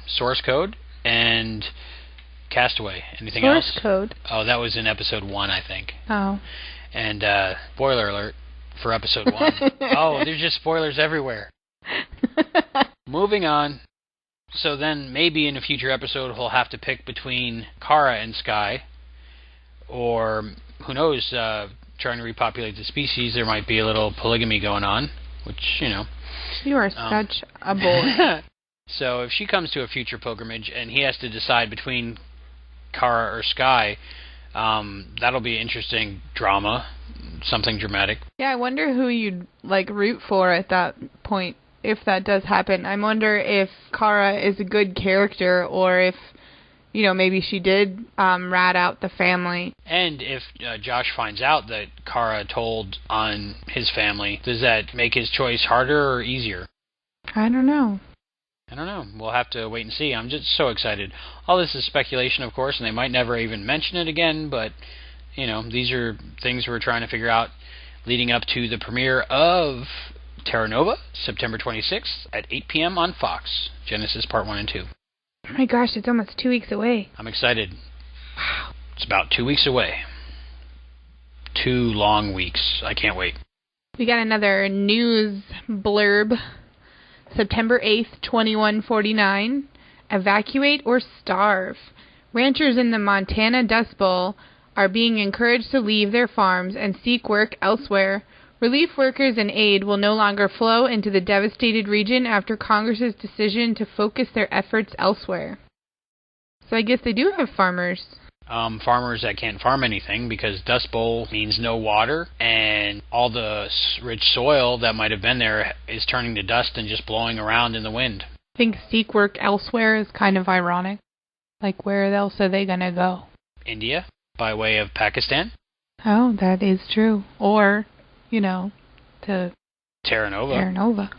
Source Code and Castaway. Anything else? Source Code? Oh, that was in episode 1, I think. Oh. And spoiler alert for episode 1. Oh, there's just spoilers everywhere. Moving on. So then maybe in a future episode he'll have to pick between Kara and Sky, or who knows, trying to repopulate the species. There might be a little polygamy going on, which, you know. You are such a boy. So if she comes to a future pilgrimage and he has to decide between Kara or Sky, that'll be interesting drama, something dramatic. Yeah, I wonder who you'd root for at that point, if that does happen. I wonder if Kara is a good character, or if, maybe she did rat out the family. And if Josh finds out that Kara told on his family, does that make his choice harder or easier? I don't know. We'll have to wait and see. I'm just so excited. All this is speculation, of course, and they might never even mention it again, but, these are things we're trying to figure out leading up to the premiere of Terra Nova, September 26th at 8 p.m. on Fox. Genesis Part 1 and 2. Oh my gosh, it's almost 2 weeks away. I'm excited. Wow. It's about 2 weeks away. 2 long weeks. I can't wait. We got another news blurb. September 8th, 2149. Evacuate or starve. Ranchers in the Montana Dust Bowl are being encouraged to leave their farms and seek work elsewhere. Relief workers and aid will no longer flow into the devastated region after Congress's decision to focus their efforts elsewhere. So I guess they do have farmers. Farmers that can't farm anything because Dust Bowl means no water, and all the rich soil that might have been there is turning to dust and just blowing around in the wind. I think seek work elsewhere is kind of ironic. Where else are they going to go? India, by way of Pakistan. Oh, that is true. Or, to Terra Nova. Terra Nova.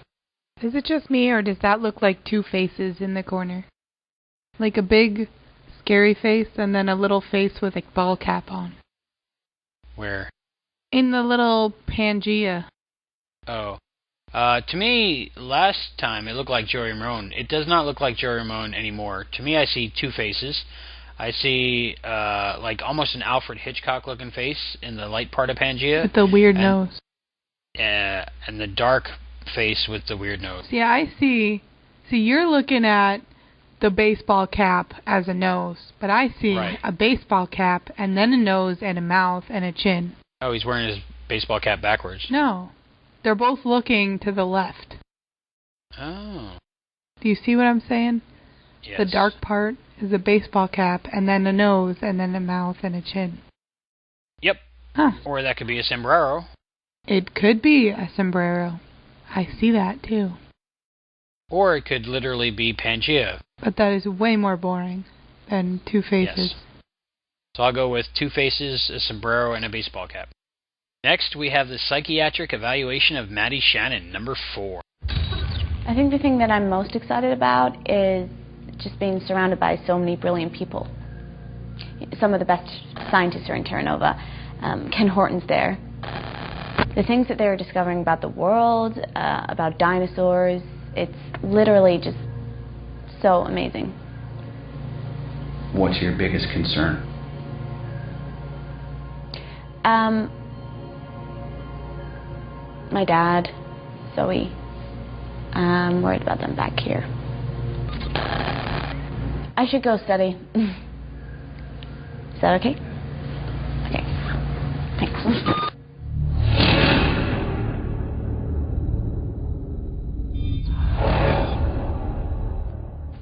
Is it just me, or does that look like two faces in the corner? Like a big scary face and then a little face with a ball cap on. Where? In the little Pangea. Oh. To me, last time it looked like Joey Ramone. It does not look like Joey Ramone anymore. To me, I see two faces. I see almost an Alfred Hitchcock looking face in the light part of Pangea. With the weird nose. And the dark face with the weird nose. Yeah, I see. See, you're looking at the baseball cap as a nose, but I see a baseball cap and then a nose and a mouth and a chin. Oh, he's wearing his baseball cap backwards. No. They're both looking to the left. Oh. Do you see what I'm saying? Yes. The dark part is a baseball cap and then a nose and then a mouth and a chin. Yep. Huh. Or that could be a sombrero. It could be a sombrero. I see that, too. Or it could literally be Pangea. But that is way more boring than two faces. Yes. So I'll go with two faces, a sombrero, and a baseball cap. Next, we have the psychiatric evaluation of Maddie Shannon, number 4. I think the thing that I'm most excited about is just being surrounded by so many brilliant people. Some of the best scientists are in Terra Nova. Ken Horton's there. The things that they're discovering about the world, about dinosaurs, it's literally just so amazing. What's your biggest concern? My dad, Zoe. I'm worried about them back here. I should go study. Is that okay? Okay. Thanks.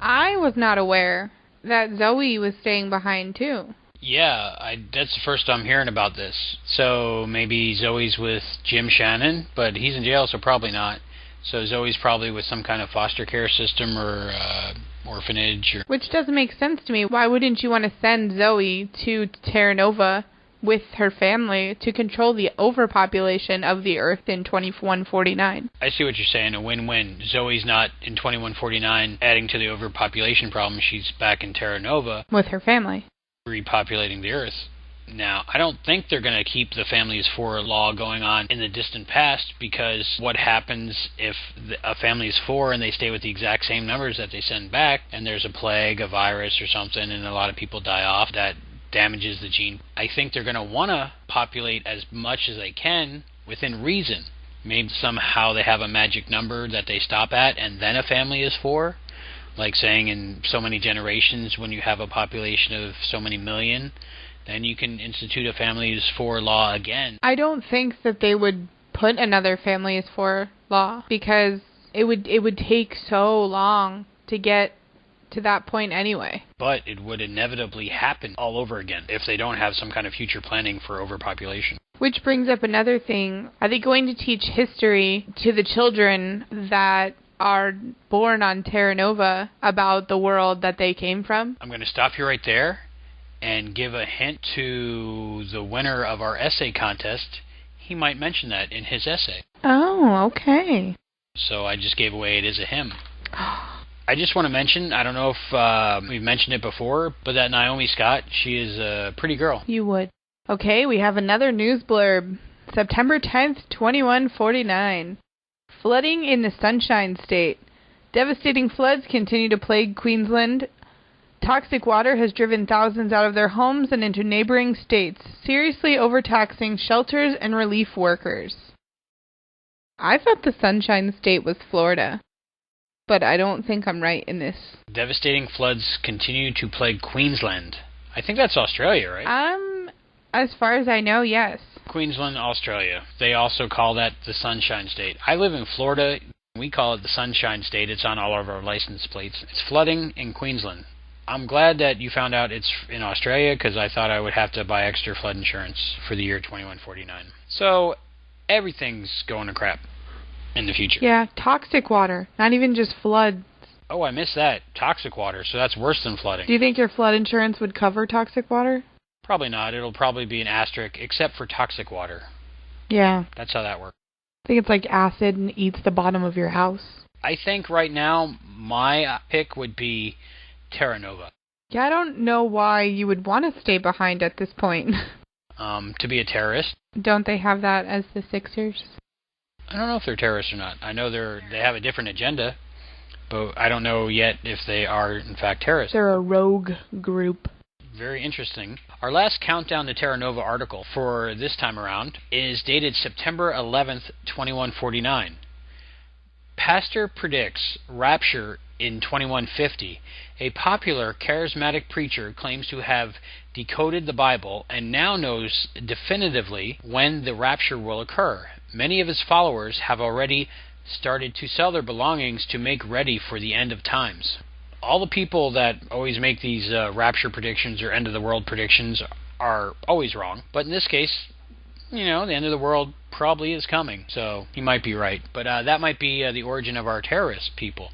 I was not aware that Zoe was staying behind, too. Yeah, that's the first I'm hearing about this. So maybe Zoe's with Jim Shannon, but he's in jail, so probably not. So Zoe's probably with some kind of foster care system or orphanage. Which doesn't make sense to me. Why wouldn't you want to send Zoe to Terra Nova with her family to control the overpopulation of the Earth in 2149? I see what you're saying, a win-win. Zoe's not in 2149 adding to the overpopulation problem. She's back in Terra Nova. With her family. Repopulating the Earth. Now, I don't think they're going to keep the families for law going on in the distant past, because what happens if a family is 4 and they stay with the exact same numbers that they send back, and there's a plague, a virus or something, and a lot of people die off, that damages the gene. I think they're going to want to populate as much as they can within reason. Maybe somehow they have a magic number that they stop at, and then a family is 4. Like saying in so many generations, when you have a population of so many million, then you can institute a families 4 law again. I don't think that they would put another families 4 law, because it would take so long to get to that point anyway. But it would inevitably happen all over again if they don't have some kind of future planning for overpopulation. Which brings up another thing. Are they going to teach history to the children that are born on Terra Nova about the world that they came from? I'm going to stop you right there and give a hint to the winner of our essay contest. He might mention that in his essay. Oh, okay. So I just gave away it as a him. I just want to mention, I don't know if we've mentioned it before, but that Naomi Scott, she is a pretty girl. You would. Okay, we have another news blurb. September 10th, 2149. Flooding in the Sunshine State. Devastating floods continue to plague Queensland. Toxic water has driven thousands out of their homes and into neighboring states, seriously overtaxing shelters and relief workers. I thought the Sunshine State was Florida, but I don't think I'm right in this. Devastating floods continue to plague Queensland. I think that's Australia, right? As far as I know, yes. Queensland, Australia. They also call that the Sunshine State. I live in Florida. We call it the Sunshine State. It's on all of our license plates. It's flooding in Queensland. I'm glad that you found out it's in Australia, because I thought I would have to buy extra flood insurance for the year 2149. So everything's going to crap in the future. Yeah, toxic water. Not even just floods. Oh, I missed that. Toxic water. So that's worse than flooding. Do you think your flood insurance would cover toxic water? Probably not. It'll probably be an asterisk, except for toxic water. Yeah. That's how that works. I think it's like acid and eats the bottom of your house. I think right now my pick would be Terra Nova. Yeah, I don't know why you would want to stay behind at this point. To be a terrorist. Don't they have that as the Sixers? I don't know if they're terrorists or not. I know they have a different agenda, but I don't know yet if they are in fact terrorists. They're a rogue group. Very interesting. Our last Countdown to Terra Nova article for this time around is dated September 11th, 2149. Pastor predicts rapture in 2150. A popular charismatic preacher claims to have decoded the Bible and now knows definitively when the rapture will occur. Many of his followers have already started to sell their belongings to make ready for the end of times. All the people that always make these rapture predictions or end of the world predictions are always wrong. But in this case, the end of the world probably is coming. So he might be right. But that might be the origin of our terrorist people.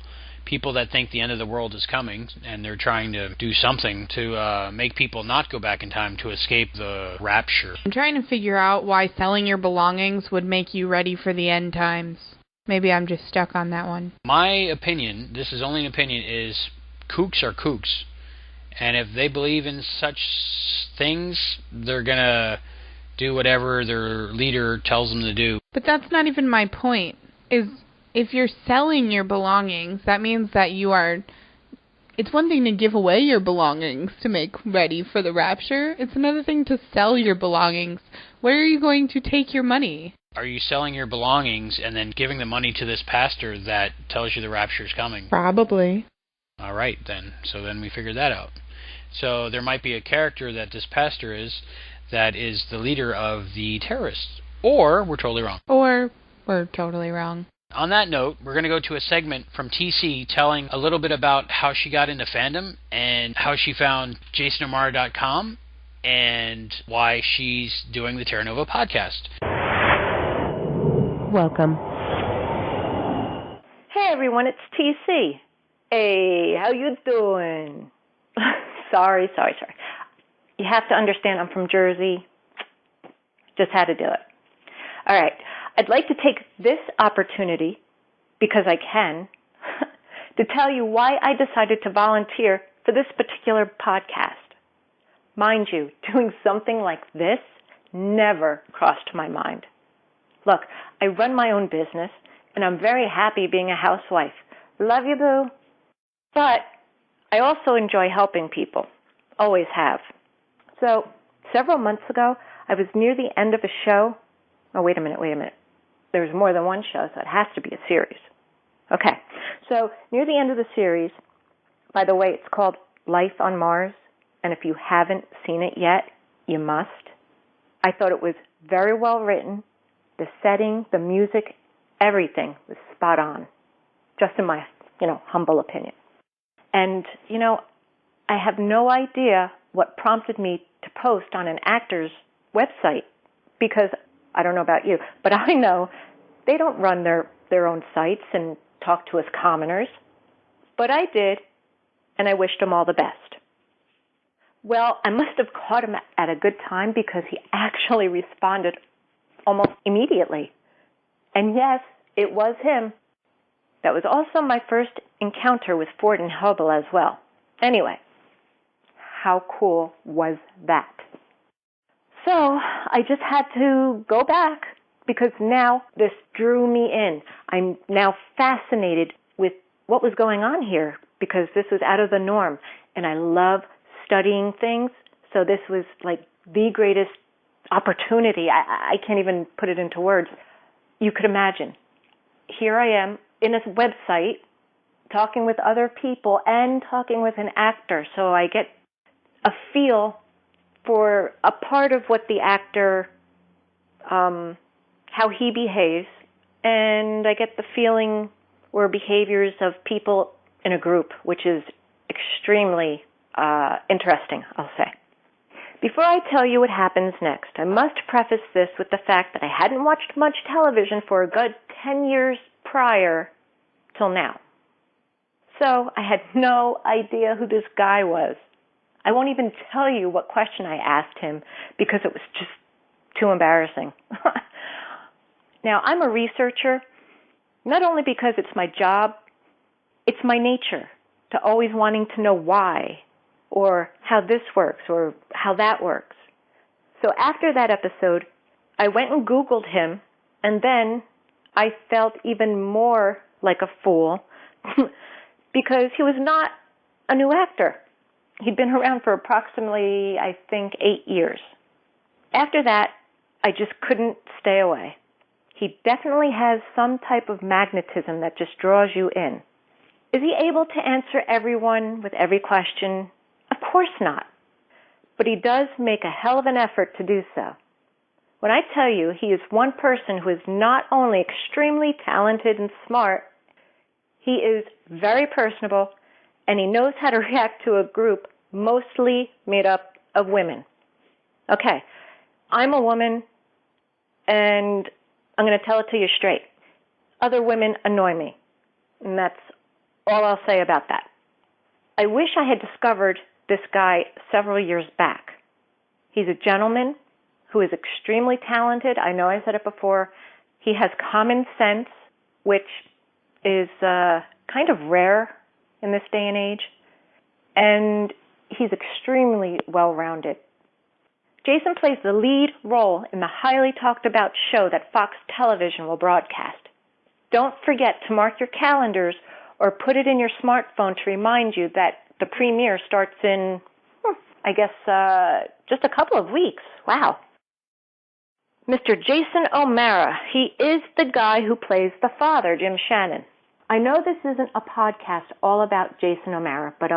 People that think the end of the world is coming, and they're trying to do something to make people not go back in time to escape the rapture. I'm trying to figure out why selling your belongings would make you ready for the end times. Maybe I'm just stuck on that one. My opinion, this is only an opinion, is kooks are kooks. And if they believe in such things, they're going to do whatever their leader tells them to do. But that's not even my point. If you're selling your belongings, that means that you are... It's one thing to give away your belongings to make ready for the rapture. It's another thing to sell your belongings. Where are you going to take your money? Are you selling your belongings and then giving the money to this pastor that tells you the rapture is coming? Probably. All right, then. So then we figured that out. So there might be a character that this pastor is that is the leader of the terrorists. Or we're totally wrong. Or we're totally wrong. On that note, we're going to go to a segment from TC telling a little bit about how she got into fandom and how she found JasonOmara.com and why she's doing the Terra Nova podcast. Welcome. Hey everyone, it's TC. Hey, how you doing? Sorry. You have to understand I'm from Jersey. Just had to do it. All right. I'd like to take this opportunity, because I can, to tell you why I decided to volunteer for this particular podcast. Mind you, doing something like this never crossed my mind. Look, I run my own business, and I'm very happy being a housewife. Love you, boo. But I also enjoy helping people. Always have. So, several months ago, I was near the end of a show. Oh, wait a minute. There's more than one show, so it has to be a series. Okay, so near the end of the series, by the way, it's called Life on Mars, and if you haven't seen it yet, you must. I thought it was very well written. The setting, the music, everything was spot on, just in my, humble opinion. And, I have no idea what prompted me to post on an actor's website, because I don't know about you, but I know they don't run their own sites and talk to us commoners. But I did, and I wished him all the best. Well, I must have caught him at a good time, because he actually responded almost immediately. And yes, it was him. That was also my first encounter with Ford and Hubble as well. Anyway, how cool was that? So I just had to go back, because now this drew me in. I'm now fascinated with what was going on here, because this was out of the norm. And I love studying things, so this was like the greatest opportunity. I can't even put it into words. You could imagine. Here I am in a website talking with other people and talking with an actor, so I get a feel for a part of what the actor, how he behaves, and I get the feeling or behaviors of people in a group, which is extremely interesting, I'll say. Before I tell you what happens next, I must preface this with the fact that I hadn't watched much television for a good 10 years prior till now. So I had no idea who this guy was. I won't even tell you what question I asked him, because it was just too embarrassing. Now, I'm a researcher, not only because it's my job, it's my nature to always wanting to know why, or how this works, or how that works. So after that episode, I went and Googled him, and then I felt even more like a fool because he was not a new actor. He'd been around for approximately, I think, 8 years. After that, I just couldn't stay away. He definitely has some type of magnetism that just draws you in. Is he able to answer everyone with every question? Of course not. But he does make a hell of an effort to do so. When I tell you he is one person who is not only extremely talented and smart, he is very personable, and he knows how to react to a group mostly made up of women. Okay, I'm a woman, and I'm going to tell it to you straight. Other women annoy me, and that's all I'll say about that. I wish I had discovered this guy several years back. He's a gentleman who is extremely talented. I know I said it before. He has common sense, which is kind of rare in this day and age. And he's extremely well-rounded. Jason plays the lead role in the highly talked about show that Fox Television will broadcast. Don't forget to mark your calendars or put it in your smartphone to remind you that the premiere starts in, I guess, just a couple of weeks. Wow. Mr. Jason O'Mara, he is the guy who plays the father, Jim Shannon. I know this isn't a podcast all about Jason O'Mara, but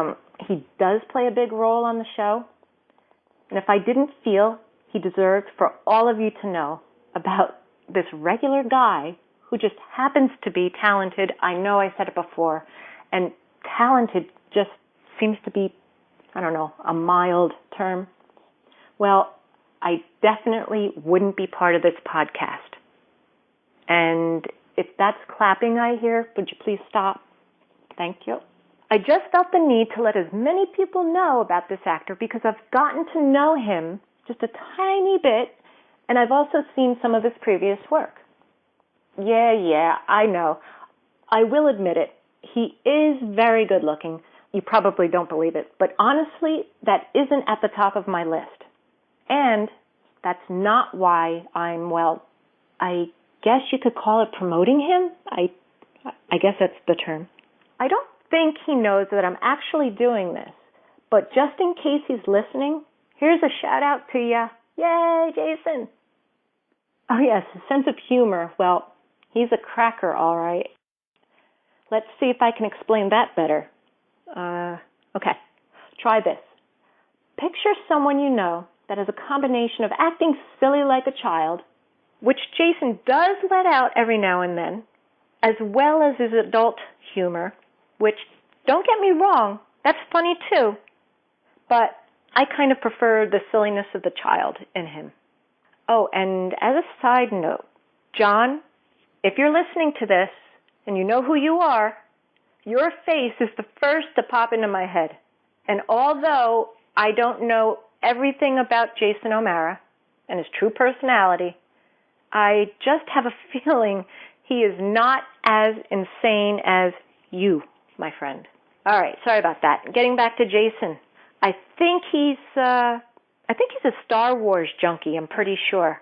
he does play a big role on the show. And if I didn't feel he deserved for all of you to know about this regular guy who just happens to be talented, I know I said it before, and talented just seems to be, I don't know, a mild term. Well, I definitely wouldn't be part of this podcast. And if that's clapping I hear, would you please stop? Thank you. I just felt the need to let as many people know about this actor because I've gotten to know him just a tiny bit, and I've also seen some of his previous work. Yeah, I know. I will admit it. He is very good looking. You probably don't believe it, but honestly, that isn't at the top of my list. And that's not why I guess you could call it promoting him. I guess that's the term. I don't think he knows that I'm actually doing this, but just in case he's listening, here's a shout out to you. Yay, Jason. Oh yes, his sense of humor. Well, he's a cracker, all right. Let's see if I can explain that better. Okay, try this. Picture someone you know that has a combination of acting silly like a child, which Jason does let out every now and then, as well as his adult humor, which, don't get me wrong, that's funny too, but I kind of prefer the silliness of the child in him. Oh, and as a side note, John, if you're listening to this and you know who you are, your face is the first to pop into my head. And although I don't know everything about Jason O'Mara and his true personality, I just have a feeling he is not as insane as you, my friend. All right, sorry about that. Getting back to Jason, I think he's a Star Wars junkie, I'm pretty sure.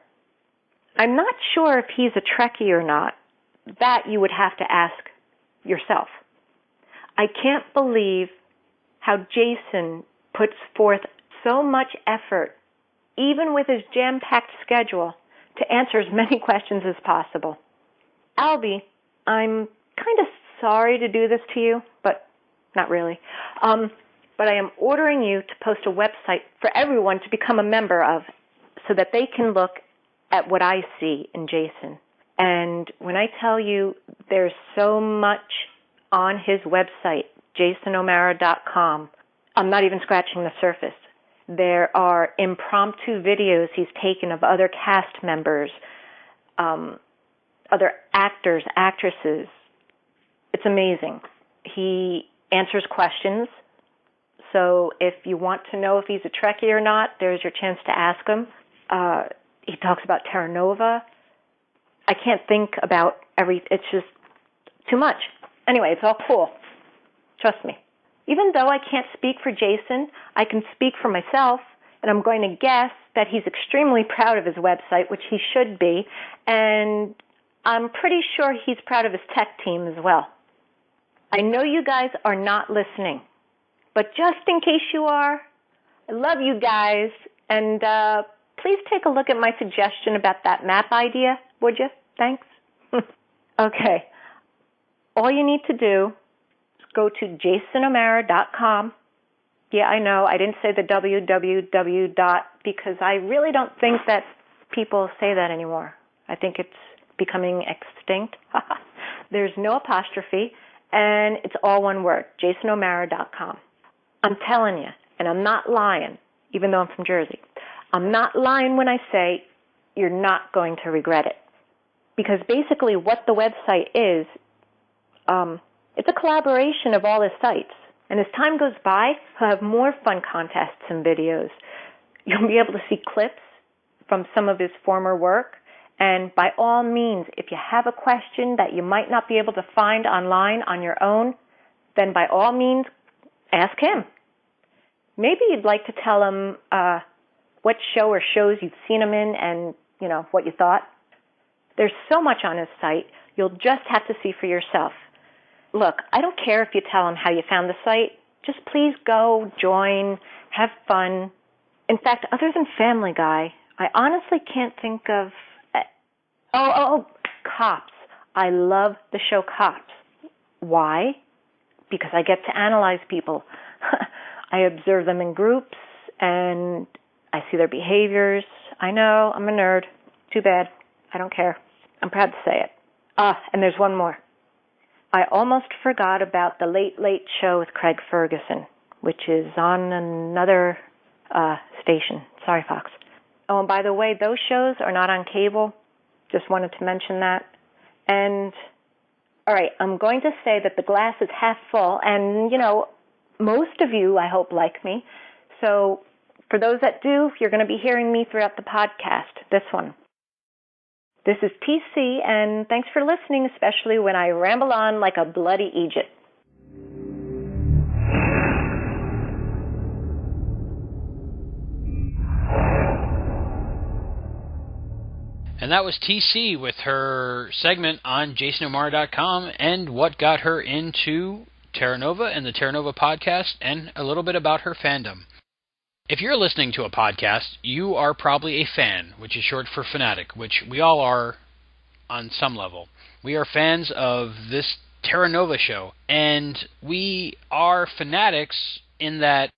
I'm not sure if he's a Trekkie or not. That you would have to ask yourself. I can't believe how Jason puts forth so much effort, even with his jam-packed schedule, to answer as many questions as possible. Albie, I'm kind of sorry to do this to you, but not really. But I am ordering you to post a website for everyone to become a member of so that they can look at what I see in Jason. And when I tell you there's so much on his website, jasonomara.com, I'm not even scratching the surface. There are impromptu videos he's taken of other cast members, other actors, actresses. It's amazing. He answers questions. So if you want to know if he's a Trekkie or not, there's your chance to ask him. He talks about Terra Nova. I can't think about it's just too much. Anyway, it's all cool. Trust me. Even though I can't speak for Jason, I can speak for myself, and I'm going to guess that he's extremely proud of his website, which he should be, and I'm pretty sure he's proud of his tech team as well. I know you guys are not listening, But just in case you are, I love you guys. And please take a look at my suggestion about that map idea, would you? Thanks. Okay. All you need to do is go to jasonomara.com. Yeah, I know, I didn't say the www because I really don't think that people say that anymore. I think it's becoming extinct. There's no apostrophe, and it's all one word, jasonomara.com. I'm telling you, and I'm not lying, even though I'm from Jersey. I'm not lying when I say you're not going to regret it. Because basically what the website is, it's a collaboration of all the sites. And as time goes by, he'll have more fun contests and videos. You'll be able to see clips from some of his former work. And by all means, if you have a question that you might not be able to find online on your own, then by all means, ask him. Maybe you'd like to tell him what show or shows you've seen him in and, you know, what you thought. There's so much on his site, you'll just have to see for yourself. Look, I don't care if you tell him how you found the site. Just please go, join, have fun. In fact, other than Family Guy, I honestly can't think of... Cops. I love the show Cops. Why? Because I get to analyze people. I observe them in groups, and I see their behaviors. I know, I'm a nerd. Too bad. I don't care. I'm proud to say it. And there's one more. I almost forgot about the Late Late Show with Craig Ferguson, which is on another station. Sorry, Fox. Oh, and by the way, those shows are not on cable. Just wanted to mention that. And, all right, I'm going to say that the glass is half full, and, you know, most of you, I hope, like me. So for those that do, you're going to be hearing me throughout the podcast, this one. This is TC, and thanks for listening, especially when I ramble on like a bloody Egypt. And that was TC with her segment on jasonomara.com and what got her into Terra Nova and the Terra Nova podcast, and a little bit about her fandom. If you're listening to a podcast, you are probably a fan, which is short for fanatic, which we all are on some level. We are fans of this Terra Nova show, and we are fanatics in that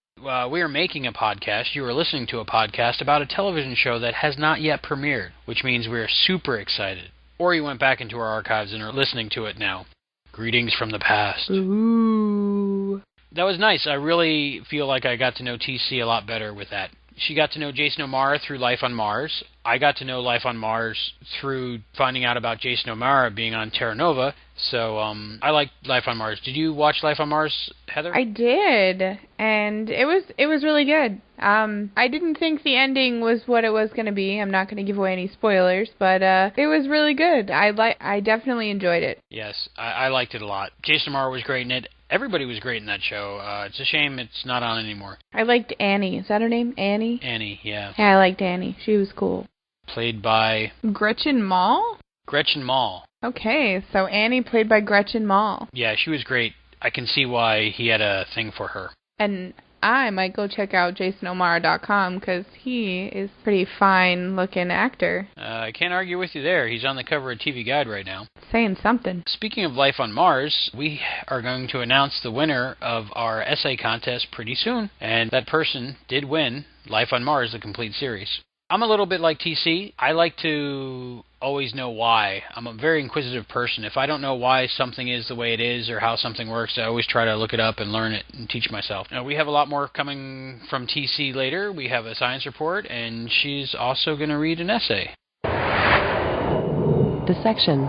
we are making a podcast, you are listening to a podcast about a television show that has not yet premiered, which means we are super excited. Or you went back into our archives and are listening to it now. Greetings from the past. Ooh. That was nice. I really feel like I got to know TC a lot better with that. She got to know Jason O'Mara through Life on Mars. I got to know Life on Mars through finding out about Jason O'Mara being on Terra Nova. So I like Life on Mars. Did you watch Life on Mars, Heather? I did, and it was really good. I didn't think the ending was what it was going to be. I'm not going to give away any spoilers, but it was really good. I definitely enjoyed it. Yes, I liked it a lot. Jason O'Mara was great in it. Everybody was great in that show. It's a shame it's not on anymore. I liked Annie. Is that her name? Annie? Annie, yeah. Yeah, I liked Annie. She was cool. Played by... Gretchen Mol? Gretchen Mol. Okay, so Annie played by Gretchen Mol. Yeah, she was great. I can see why he had a thing for her. And I might go check out jasonomara.com because he is a pretty fine-looking actor. I can't argue with you there. He's on the cover of TV Guide right now. Saying something. Speaking of Life on Mars, we are going to announce the winner of our essay contest pretty soon. And that person did win Life on Mars, the complete series. I'm a little bit like TC. I like to always know why. I'm a very inquisitive person. If I don't know why something is the way it is or how something works, I always try to look it up and learn it and teach myself. Now, we have a lot more coming from TC later. We have a science report, and she's also going to read an essay. The section.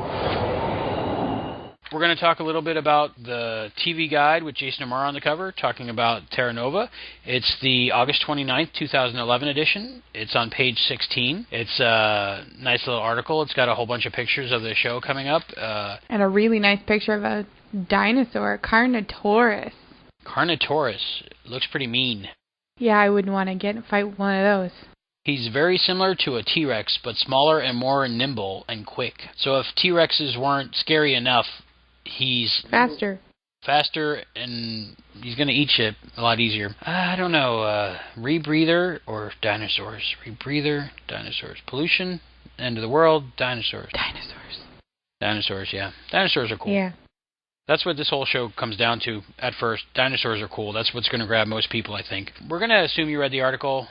We're going to talk a little bit about the TV Guide with Jason O'Mara on the cover, talking about Terra Nova. It's the August 29th, 2011 edition. It's on page 16. It's a nice little article. It's got a whole bunch of pictures of the show coming up. And a really nice picture of a dinosaur, Carnotaurus. Carnotaurus. Looks pretty mean. Yeah, I wouldn't want to fight one of those. He's very similar to a T-Rex, but smaller and more nimble and quick. So if T-Rexes weren't scary enough, he's faster. faster, and he's going to eat shit a lot easier. I don't know. Rebreather or dinosaurs? Rebreather, dinosaurs. Pollution, end of the world, dinosaurs. Dinosaurs, yeah. Dinosaurs are cool. Yeah. That's what this whole show comes down to at first. Dinosaurs are cool. That's what's going to grab most people, I think. We're going to assume you read the article.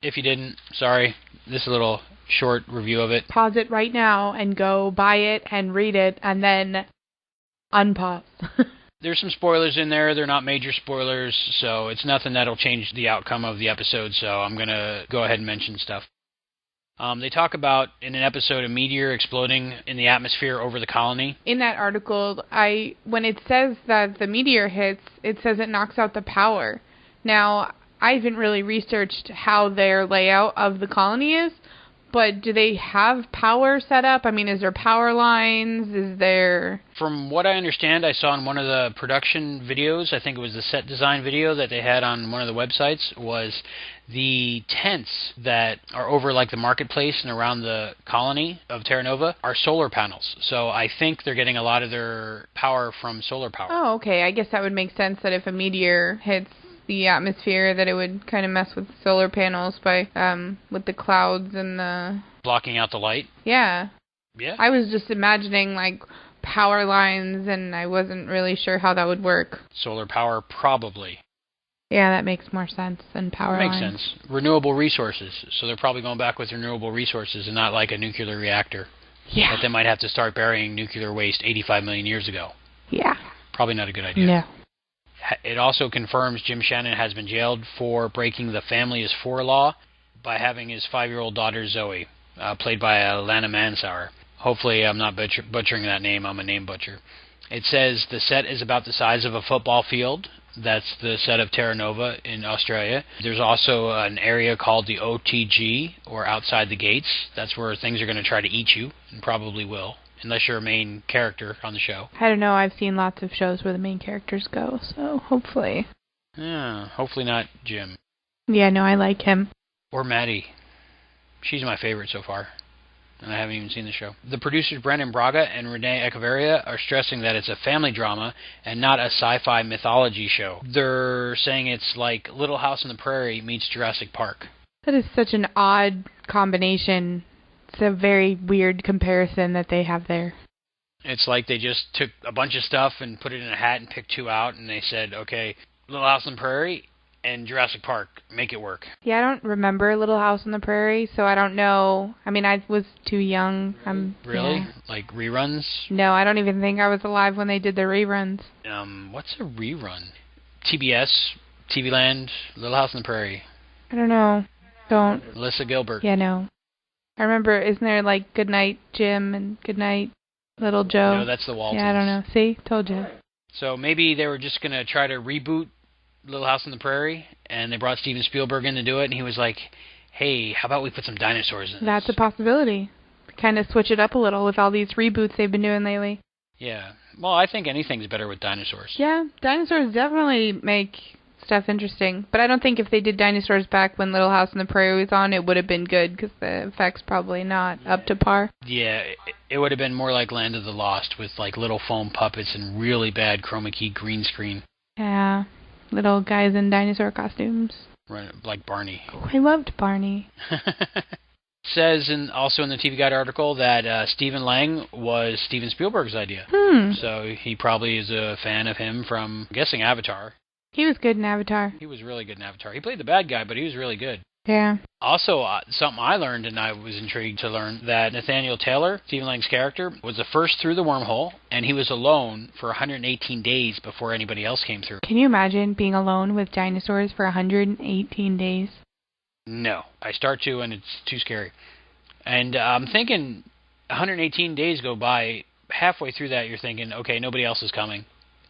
If you didn't, sorry. This is a little short review of it. Pause it right now and go buy it and read it and then unpause. There's some spoilers in there. They're not major spoilers, so it's nothing that'll change the outcome of the episode, so I'm going to go ahead and mention stuff. They talk about, in an episode, a meteor exploding in the atmosphere over the colony. In that article, when it says that the meteor hits, it says it knocks out the power. Now, I haven't really researched how their layout of the colony is, but do they have power set up? I mean, is there power lines? Is there... From what I understand, I saw in one of the production videos, I think it was the set design video that they had on one of the websites, was the tents that are over like the marketplace and around the colony of Terra Nova are solar panels. So I think they're getting a lot of their power from solar power. Oh, okay. I guess that would make sense that if a meteor hits the atmosphere, that it would kind of mess with solar panels by with the clouds and the... Blocking out the light? Yeah. Yeah. I was just imagining like power lines, and I wasn't really sure how that would work. Solar power, probably. Yeah, that makes more sense than power lines. Makes sense. Renewable resources. So they're probably going back with renewable resources and not like a nuclear reactor. Yeah. That they might have to start burying nuclear waste 85 million years ago. Yeah. Probably not a good idea. No. It also confirms Jim Shannon has been jailed for breaking the family is for law by having his 5-year-old daughter Zoe, played by Lana Mansauer. Hopefully I'm not butchering that name. I'm a name butcher. It says the set is about the size of a football field. That's the set of Terra Nova in Australia. There's also an area called the OTG, or Outside the Gates. That's where things are going to try to eat you, and probably will, unless you're a main character on the show. I don't know. I've seen lots of shows where the main characters go, so hopefully. Yeah, hopefully not Jim. Yeah, no, I like him. Or Maddie. She's my favorite so far. And I haven't even seen the show. The producers Brandon Braga and Renee Echevarria are stressing that it's a family drama and not a sci-fi mythology show. They're saying it's like Little House on the Prairie meets Jurassic Park. That is such an odd combination. It's a very weird comparison that they have there. It's like they just took a bunch of stuff and put it in a hat and picked two out, and they said, okay, Little House on the Prairie and Jurassic Park, make it work. Yeah, I don't remember Little House on the Prairie, so I don't know. I mean, I was too young. Really? Yeah. Like reruns? No, I don't even think I was alive when they did the reruns. What's a rerun? TBS, TV Land, Little House on the Prairie. I don't know. Don't. Melissa Gilbert. Yeah, no. I remember, isn't there like Goodnight Jim and Goodnight Little Joe? No, that's the Waltons. Yeah, I don't know. See? Told you. So maybe they were just going to try to reboot Little House on the Prairie, and they brought Steven Spielberg in to do it, and he was like, hey, how about we put some dinosaurs in That's a possibility. Kind of switch it up a little with all these reboots they've been doing lately. Yeah. Well, I think anything's better with dinosaurs. Yeah, dinosaurs definitely make stuff interesting. But I don't think if they did dinosaurs back when Little House on the Prairie was on, it would have been good, because the effects probably not up to par. Yeah, it would have been more like Land of the Lost, with like little foam puppets and really bad chroma key green screen. Yeah. Little guys in dinosaur costumes. Right, like Barney. Oh, I loved Barney. Says also in the TV Guide article that Stephen Lang was Steven Spielberg's idea. So he probably is a fan of him from, I'm guessing, Avatar. He was good in Avatar. He was really good in Avatar. He played the bad guy, but he was really good. Yeah. Also, something I learned, and I was intrigued to learn, that Nathaniel Taylor, Stephen Lang's character, was the first through the wormhole, and he was alone for 118 days before anybody else came through. Can you imagine being alone with dinosaurs for 118 days? No. I start to, and it's too scary. And I'm thinking 118 days go by. Halfway through that, you're thinking, okay, nobody else is coming.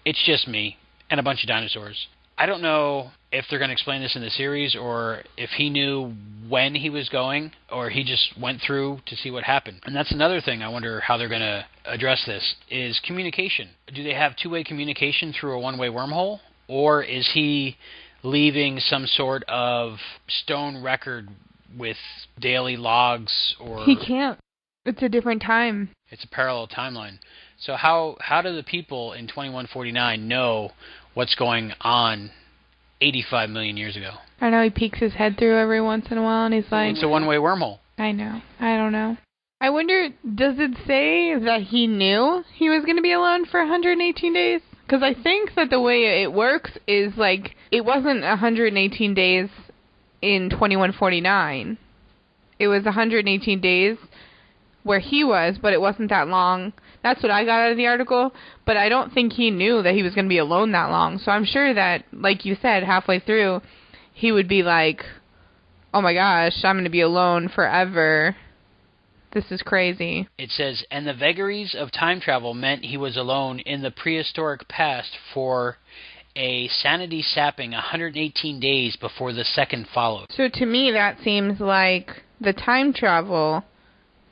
It's just me and a bunch of dinosaurs. I don't know if they're going to explain this in the series, or if he knew when he was going, or he just went through to see what happened. And that's another thing I wonder how they're going to address this, is communication. Do they have two-way communication through a one-way wormhole? Or is he leaving some sort of stone record with daily logs? Or he can't. It's a different time. It's a parallel timeline. So how do the people in 2149 know what's going on 85 million years ago? I know he peeks his head through every once in a while, and he's like... It's a one-way wormhole. I know. I don't know. I wonder, does it say that he knew he was going to be alone for 118 days? Because I think that the way it works is, like, it wasn't 118 days in 2149. It was 118 days where he was, but it wasn't that long. That's what I got out of the article, but I don't think he knew that he was going to be alone that long. So I'm sure that, like you said, halfway through, he would be like, oh my gosh, I'm going to be alone forever. This is crazy. It says, and the vagaries of time travel meant he was alone in the prehistoric past for a sanity-sapping 118 days before the second followed. So to me, that seems like the time travel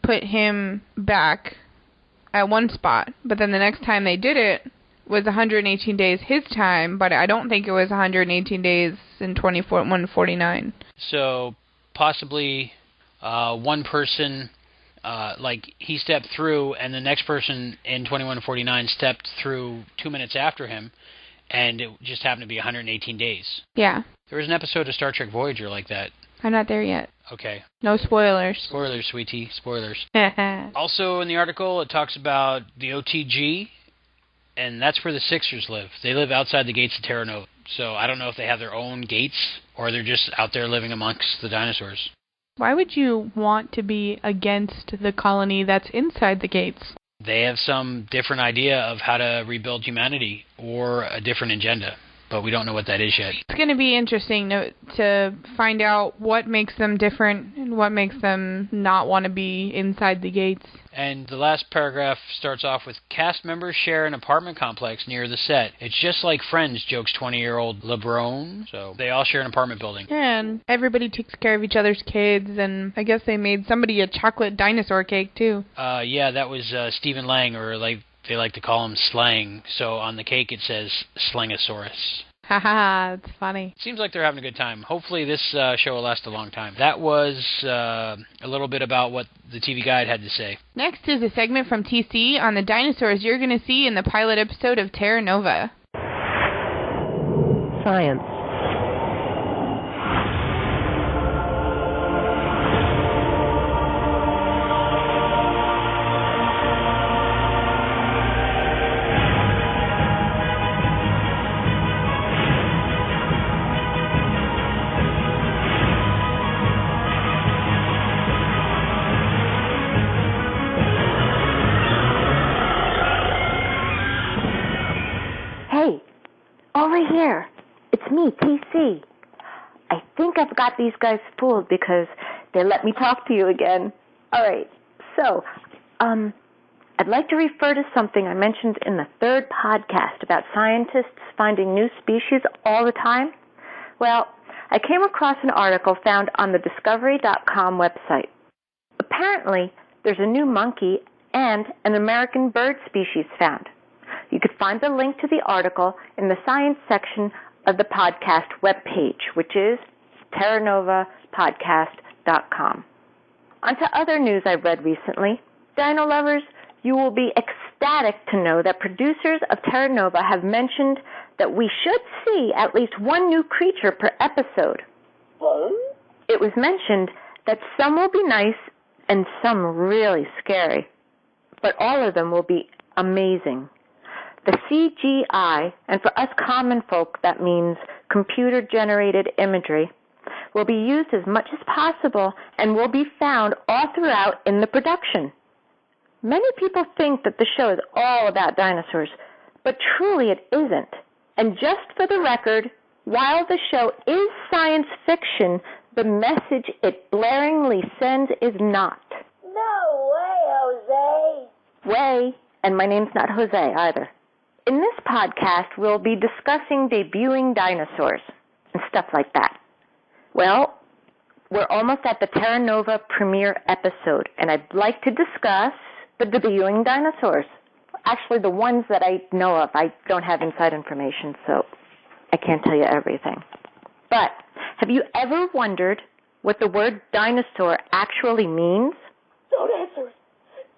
put him back at one spot, but then the next time they did it was 118 days his time, but I don't think it was 118 days in 2149. So possibly one person... like he stepped through, and the next person in 2149 stepped through 2 minutes after him, and it just happened to be 118 days. Yeah. There was an episode of Star Trek Voyager like that. I'm not there yet. Okay. No spoilers. Spoilers, sweetie. Spoilers. Also in the article, it talks about the OTG, and that's where the Sixers live. They live outside the gates of Terra Nova. So I don't know if they have their own gates, or they're just out there living amongst the dinosaurs. Why would you want to be against the colony that's inside the gates? They have some different idea of how to rebuild humanity, or a different agenda, but we don't know what that is yet. It's going to be interesting to find out what makes them different and what makes them not want to be inside the gates. And the last paragraph starts off with, cast members share an apartment complex near the set. It's just like Friends, jokes 20-year-old LeBron. So they all share an apartment building. And everybody takes care of each other's kids, and I guess they made somebody a chocolate dinosaur cake, too. Yeah, that was Stephen Lang, or like they like to call him Slang. So on the cake it says Slangosaurus. Haha, it's funny. Seems like they're having a good time. Hopefully this show will last a long time. That was a little bit about what the TV Guide had to say. Next is a segment from TC on the dinosaurs you're going to see in the pilot episode of Terra Nova. Science. Over here. It's me, TC. I think I've got these guys fooled because they let me talk to you again. All right. So, I'd like to refer to something I mentioned in the third podcast about scientists finding new species all the time. Well, I came across an article found on the Discovery.com website. Apparently, there's a new monkey and an American bird species found. You could find the link to the article in the science section of the podcast webpage, which is terranovapodcast.com. On to other news I've read recently. Dino lovers, you will be ecstatic to know that producers of Terra Nova have mentioned that we should see at least one new creature per episode. It was mentioned that some will be nice and some really scary, but all of them will be amazing. The CGI, and for us common folk that means computer-generated imagery, will be used as much as possible and will be found all throughout in the production. Many people think that the show is all about dinosaurs, but truly it isn't. And just for the record, while the show is science fiction, the message it blaringly sends is not. No way, Jose. Way, and my name's not Jose either. In this podcast, we'll be discussing debuting dinosaurs and stuff like that. Well, we're almost at the Terra Nova premiere episode, and I'd like to discuss the debuting dinosaurs. Actually, the ones that I know of. I don't have inside information, so I can't tell you everything. But have you ever wondered what the word dinosaur actually means? Don't answer it.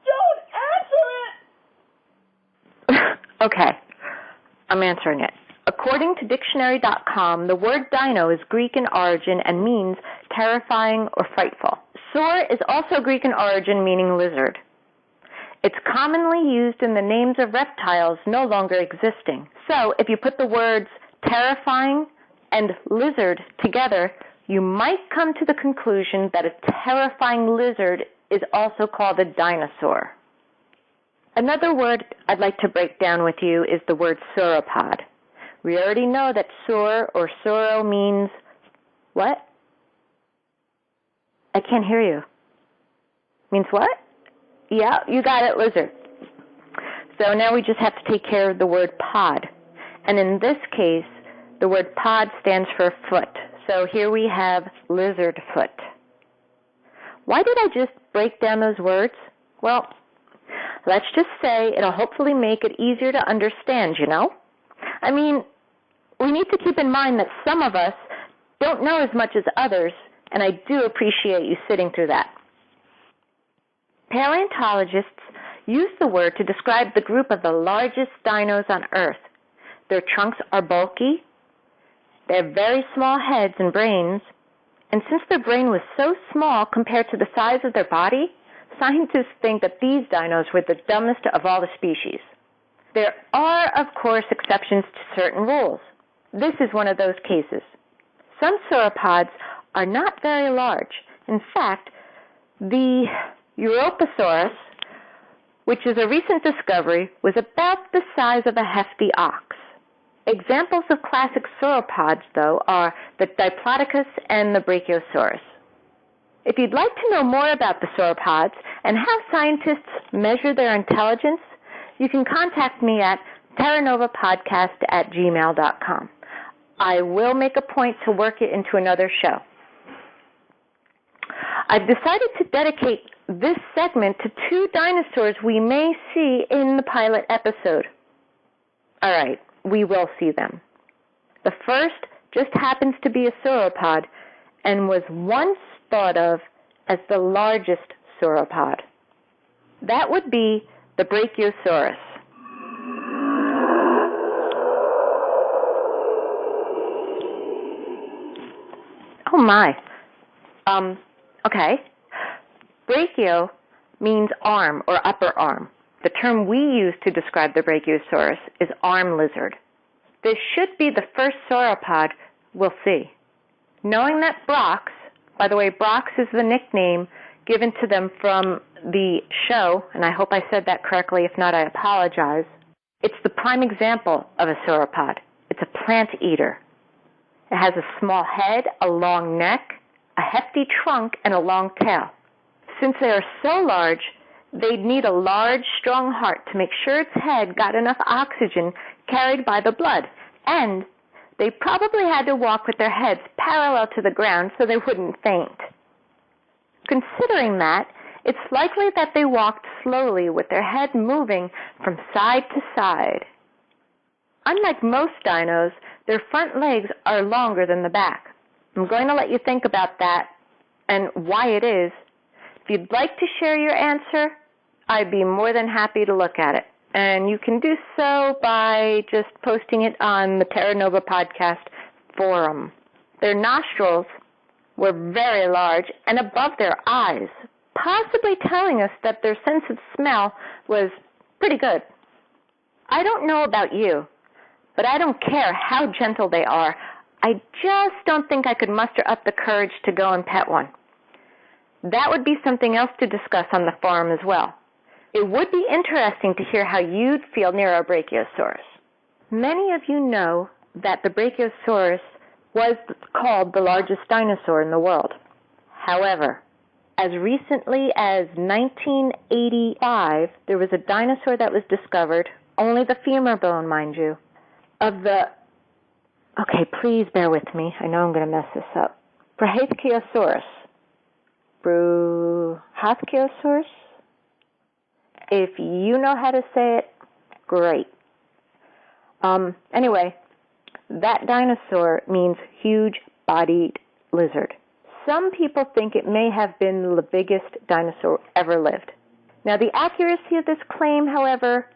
Don't answer it! Okay, I'm answering it. According to dictionary.com, the word dino is Greek in origin and means terrifying or frightful. Saur is also Greek in origin, meaning lizard. It's commonly used in the names of reptiles no longer existing. So if you put the words terrifying and lizard together, you might come to the conclusion that a terrifying lizard is also called a dinosaur. Another word I'd like to break down with you is the word sauropod. We already know that saur or sauro means what? I can't hear you. Means what? Yeah, you got it, lizard. So now we just have to take care of the word pod. And in this case, the word pod stands for foot. So here we have lizard foot. Why did I just break down those words? Well, let's just say it'll hopefully make it easier to understand, you know? I mean, we need to keep in mind that some of us don't know as much as others, and I do appreciate you sitting through that. Paleontologists use the word to describe the group of the largest dinos on Earth. Their trunks are bulky, they have very small heads and brains, and since their brain was so small compared to the size of their body, scientists think that these dinos were the dumbest of all the species. There are, of course, exceptions to certain rules. This is one of those cases. Some sauropods are not very large. In fact, the Europasaurus, which is a recent discovery, was about the size of a hefty ox. Examples of classic sauropods, though, are the Diplodocus and the Brachiosaurus. If you'd like to know more about the sauropods and how scientists measure their intelligence, you can contact me at terranovapodcast@gmail.com. I will make a point to work it into another show. I've decided to dedicate this segment to two dinosaurs we may see in the pilot episode. All right, we will see them. The first just happens to be a sauropod and was once thought of as the largest sauropod. That would be the Brachiosaurus. Oh my. Okay. Brachio means arm or upper arm. The term we use to describe the Brachiosaurus is arm lizard. This should be the first sauropod we'll see. Knowing that Brox, by the way, Brox is the nickname given to them from the show, and I hope I said that correctly. If not, I apologize. It's the prime example of a sauropod. It's a plant eater. It has a small head, a long neck, a hefty trunk, and a long tail. Since they are so large, they'd need a large, strong heart to make sure its head got enough oxygen carried by the blood. And they probably had to walk with their heads parallel to the ground so they wouldn't faint. Considering that, it's likely that they walked slowly with their head moving from side to side. Unlike most dinos, their front legs are longer than the back. I'm going to let you think about that and why it is. If you'd like to share your answer, I'd be more than happy to look at it. And you can do so by just posting it on the Terra Nova podcast forum. Their nostrils were very large and above their eyes, possibly telling us that their sense of smell was pretty good. I don't know about you, but I don't care how gentle they are. I just don't think I could muster up the courage to go and pet one. That would be something else to discuss on the forum as well. It would be interesting to hear how you'd feel near a Brachiosaurus. Many of you know that the Brachiosaurus was called the largest dinosaur in the world. However, as recently as 1985, there was a dinosaur that was discovered, only the femur bone, mind you, of the... Okay, please bear with me. I know I'm going to mess this up. Brachiosaurus. Brachiosaurus? If you know how to say it, great. Anyway, that dinosaur means huge-bodied lizard. Some people think it may have been the biggest dinosaur ever lived. Now, the accuracy of this claim, however,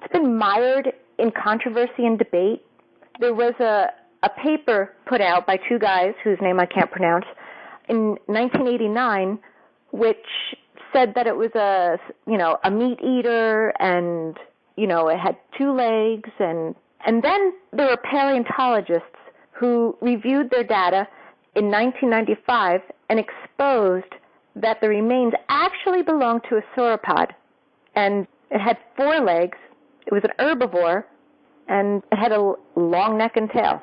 It's been mired in controversy and debate. There was a paper put out by two guys whose name I can't pronounce in 1989, which said that it was a meat eater and, it had two legs. And then there were paleontologists who reviewed their data in 1995 and exposed that the remains actually belonged to a sauropod. And it had four legs, it was an herbivore, and it had a long neck and tail,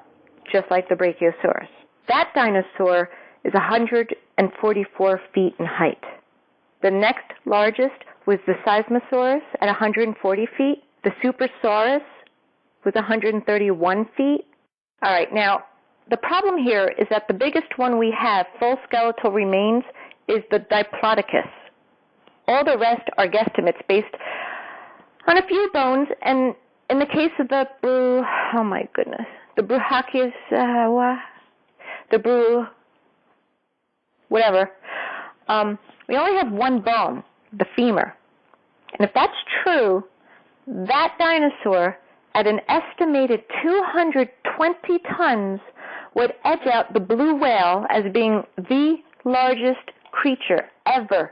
just like the Brachiosaurus. That dinosaur is 144 feet in height. The next largest was the Seismosaurus at 140 feet. The Supersaurus was 131 feet. All right, now, the problem here is that the biggest one we have, full skeletal remains, is the Diplodocus. All the rest are guesstimates based on a few bones, and in the case of the Bruachiosaurus, we only have one bone, the femur. And if that's true, that dinosaur, at an estimated 220 tons, would edge out the blue whale as being the largest creature ever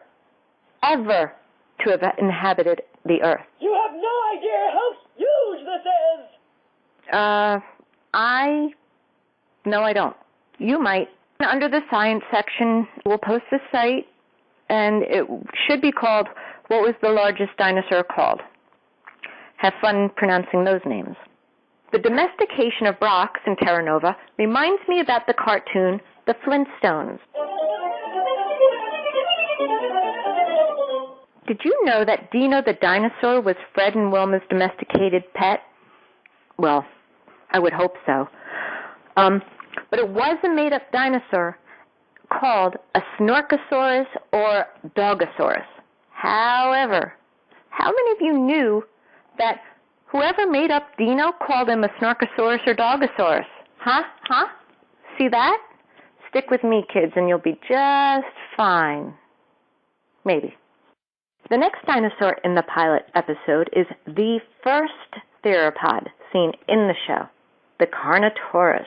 to have inhabited the Earth. You have no idea how huge this is! No, I don't. You might. Under the science section, we'll post the site, and it should be called, What Was the Largest Dinosaur Called? Have fun pronouncing those names. The domestication of rocks in Terra Nova reminds me about the cartoon, The Flintstones. Did you know that Dino the dinosaur was Fred and Wilma's domesticated pet? Well, I would hope so. But it was a made-up dinosaur called a Snorkosaurus or Dogosaurus. However, how many of you knew that whoever made up Dino called him a Snorkosaurus or Dogosaurus? Huh? See that? Stick with me, kids, and you'll be just fine. Maybe. The next dinosaur in the pilot episode is the first theropod seen in the show, the Carnotaurus.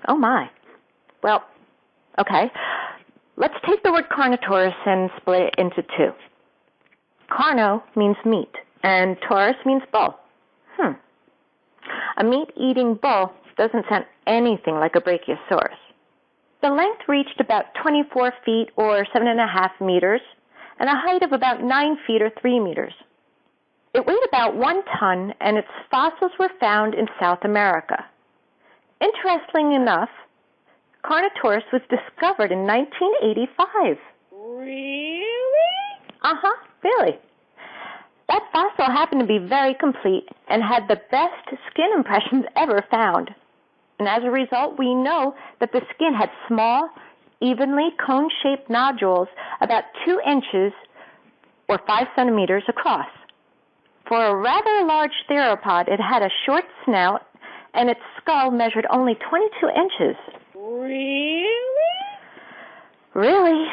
Oh my. Well, okay. Let's take the word Carnotaurus and split it into two. Carno means meat, and taurus means bull. A meat-eating bull doesn't sound anything like a Brachiosaurus. The length reached about 24 feet or 7.5 meters, and a height of about 9 feet or 3 meters. It weighed about 1 ton, and its fossils were found in South America. Interestingly enough, Carnotaurus was discovered in 1985. Really? Really. That fossil happened to be very complete and had the best skin impressions ever found. And as a result, we know that the skin had small, evenly cone-shaped nodules about 2 inches or 5 centimeters across. For a rather large theropod, it had a short snout, and its skull measured only 22 inches. Really? Really.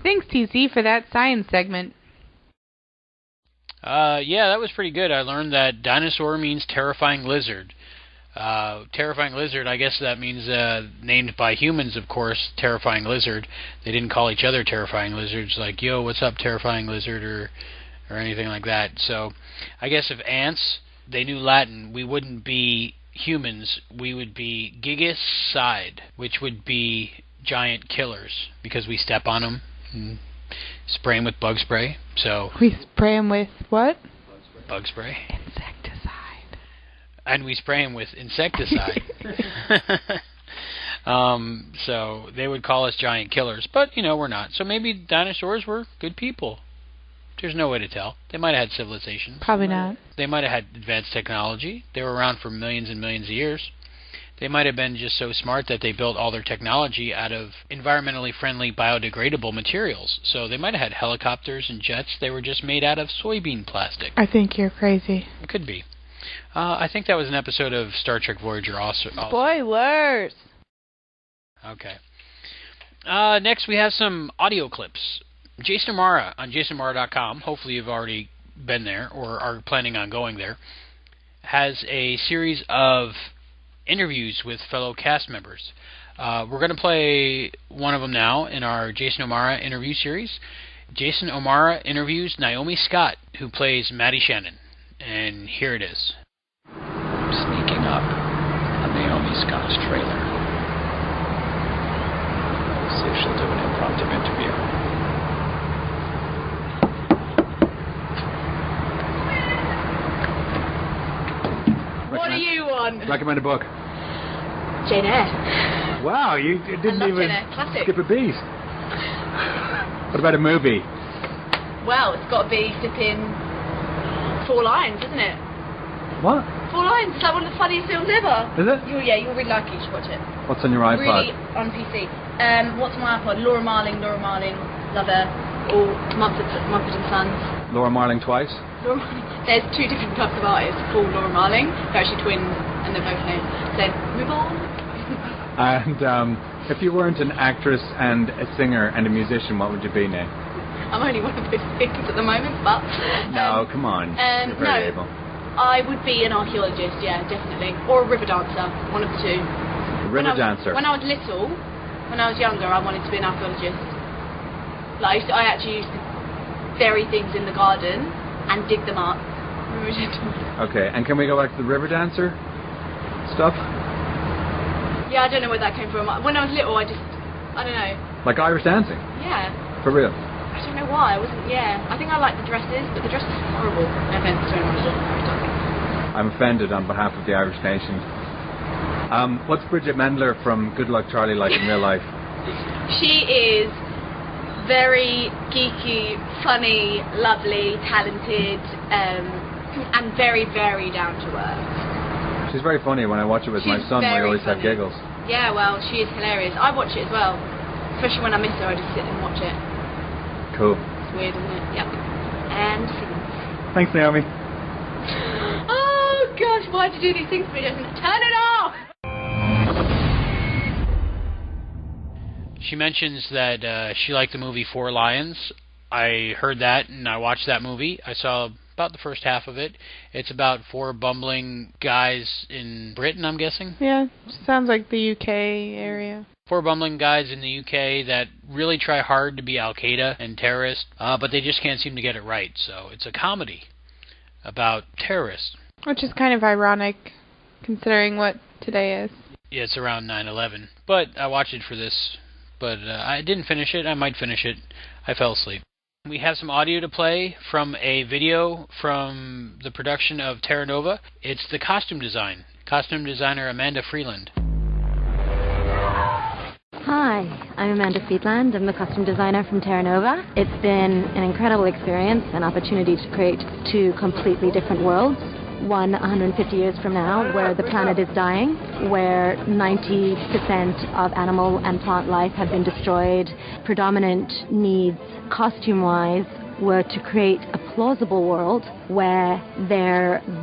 Thanks, TC, for that science segment. Yeah, that was pretty good. I learned that dinosaur means terrifying lizard. Terrifying lizard, I guess that means named by humans, of course, terrifying lizard. They didn't call each other terrifying lizards like, yo, what's up, terrifying lizard, or anything like that. So I guess if ants, they knew Latin, we wouldn't be humans. We would be gigicide, which would be giant killers, because we step on them and spray them with bug spray. So we spray them with what? Bug spray. Insecticide. And we spray them with insecticide. So they would call us giant killers, but we're not. So maybe dinosaurs were good people. There's no way to tell. They might have had civilizations. Probably not. They might have had advanced technology. They were around for millions and millions of years. They might have been just so smart that they built all their technology out of environmentally friendly, biodegradable materials. So they might have had helicopters and jets. They were just made out of soybean plastic. I think you're crazy. It could be. I think that was an episode of Star Trek Voyager also. Spoilers! Okay. Next, we have some audio clips. Jason O'Mara on jasonamara.com, hopefully you've already been there or are planning on going there, has a series of interviews with fellow cast members. We're going to play one of them now in our Jason O'Mara interview series. Jason O'Mara interviews Naomi Scott, who plays Maddie Shannon. And here it is. Sneaking up on Naomi Scott's trailer. See if she'll do an impromptu interview. What do you want? Recommend a book. Jane Eyre. Wow, you didn't even Jane Eyre. Classic. skip a beat. What about a movie? Well, it's got to be flipping 4 Lions, isn't it? What? 4 Lions. It's like one of the funniest films ever. Is it? You'll really like it. You should watch it. What's on your iPod? Really on PC. What's on my iPod? Laura Marling, love her. Or Mumford and Sons. Laura Marling twice? Laura Marling. There's 2 different types of artists called Laura Marling. They're actually twins, and they're both named. So move on. And if you weren't an actress and a singer and a musician, what would you be, Nick? I'm only one of those things at the moment, but... No, come on. You're very able. I would be an archaeologist, yeah, definitely. Or a river dancer, one of the two. River dancer? When I was little, when I was younger, I wanted to be an archaeologist. Like, I actually used to bury things in the garden and dig them up. Okay, and can we go back to the river dancer stuff? Yeah, I don't know where that came from. When I was little, I don't know. Like Irish dancing? Yeah. For real? I don't know why. I think I like the dresses, but the dresses are horrible. No offense to anyone who doesn't Irish dancing. I'm offended on behalf of the Irish nation. What's Bridget Mendler from Good Luck Charlie like in real life? She is very geeky, funny, lovely, talented, and very, very down to earth. She's very funny. When I watch it with my son, we always have giggles. Yeah, well, she is hilarious. I watch it as well. Especially when I miss her, I just sit and watch it. Cool. It's weird, isn't it? Yep. And sings. Thanks, Naomi. Oh, gosh, why'd you do these things to me, Jason? Turn it off! She mentions that she liked the movie 4 Lions. I heard that, and I watched that movie. I saw about the first half of it. It's about 4 bumbling guys in Britain, I'm guessing. Yeah, sounds like the UK area. 4 bumbling guys in the UK that really try hard to be Al-Qaeda and terrorists, but they just can't seem to get it right. So it's a comedy about terrorists. Which is kind of ironic, considering what today is. Yeah, it's around 9/11. But I watched it for this, but I didn't finish it. I might finish it. I fell asleep. We have some audio to play from a video from the production of Terra Nova. It's the costume design. Costume designer Amanda Freeland. Hi, I'm Amanda Friedland. I'm the costume designer from Terra Nova. It's been an incredible experience, an opportunity to create 2 completely different worlds. One 150 years from now, where the planet is dying, where 90% of animal and plant life have been destroyed. Predominant needs, costume-wise, were to create a plausible world where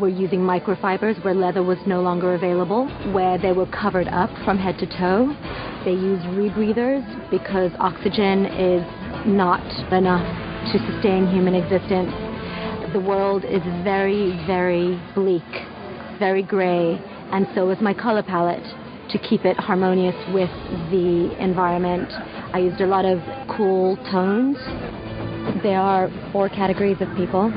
we're using microfibers, where leather was no longer available, where they were covered up from head to toe. They use rebreathers because oxygen is not enough to sustain human existence. The world is very, very bleak, very gray, and so is my color palette to keep it harmonious with the environment. I used a lot of cool tones. There are 4 categories of people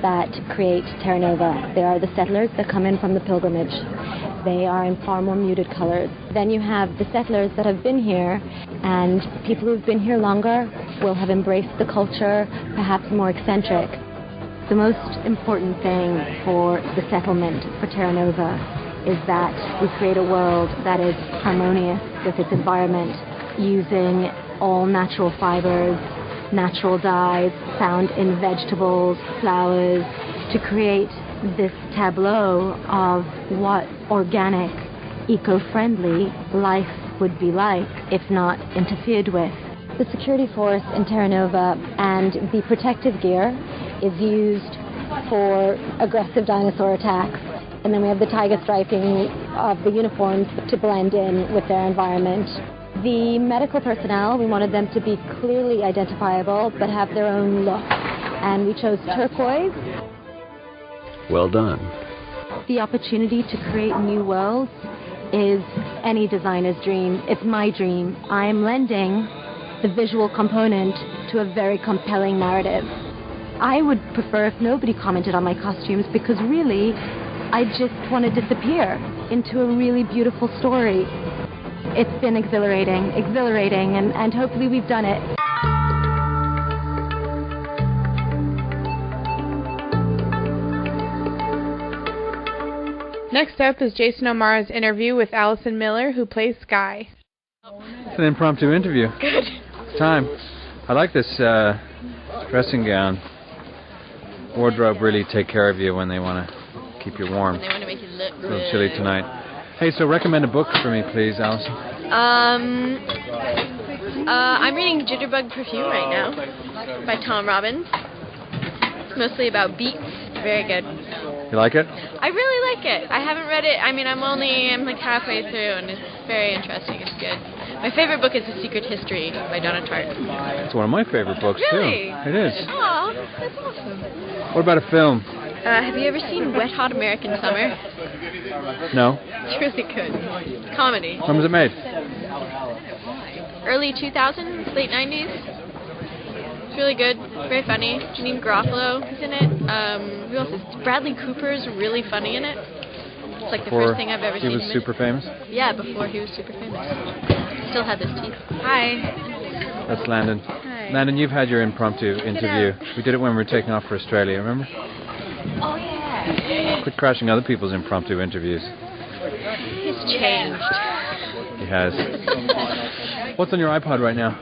that create Terra Nova. There are the settlers that come in from the pilgrimage. They are in far more muted colors. Then you have the settlers that have been here, and people who've been here longer will have embraced the culture, perhaps more eccentric. The most important thing for the settlement, for Terra Nova, is that we create a world that is harmonious with its environment, using all natural fibers, natural dyes found in vegetables, flowers, to create this tableau of what organic, eco-friendly life would be like if not interfered with. The security force in Terra Nova and the protective gear is used for aggressive dinosaur attacks. and then we have the tiger striping of the uniforms to blend in with their environment. The medical personnel, we wanted them to be clearly identifiable but have their own look, and we chose turquoise. Well done. The opportunity to create new worlds is any designer's dream. It's my dream. I'm lending the visual component to a very compelling narrative. I would prefer if nobody commented on my costumes, because really, I just want to disappear into a really beautiful story. It's been exhilarating, and hopefully we've done it. Next up is Jason O'Mara's interview with Allison Miller, who plays Skye. It's an impromptu interview. Good. It's time. I like this dressing gown. Wardrobe really take care of you when they want to keep you warm. They want to make you look It's a little chilly tonight. Hey, so recommend a book for me, please, Allison. I'm reading Jitterbug Perfume right now by Tom Robbins. It's mostly about beets. Very good. You like it? I really like it. I haven't read it. I mean, I'm like halfway through, and it's very interesting. It's good. My favorite book is The Secret History by Donna Tartt. It's one of my favorite books, Really? too. It is. Aw, that's awesome. What about a film? Have you ever seen Wet Hot American Summer? No. It's really good. It's comedy. When was it made? Early 2000s, late 90s. It's really good. Very funny. Janine Garofalo is in it. Who else is? Bradley Cooper is really funny in it. It's like the Before first thing I've ever seen he was him super famous? Yeah, before he was super famous. Still had those teeth. Hi. That's Landon. Hi. Landon, you've had your impromptu interview. We did it when we were taking off for Australia, remember? Oh, yeah. Quit crashing other people's impromptu interviews. He's changed. He has. What's on your iPod right now?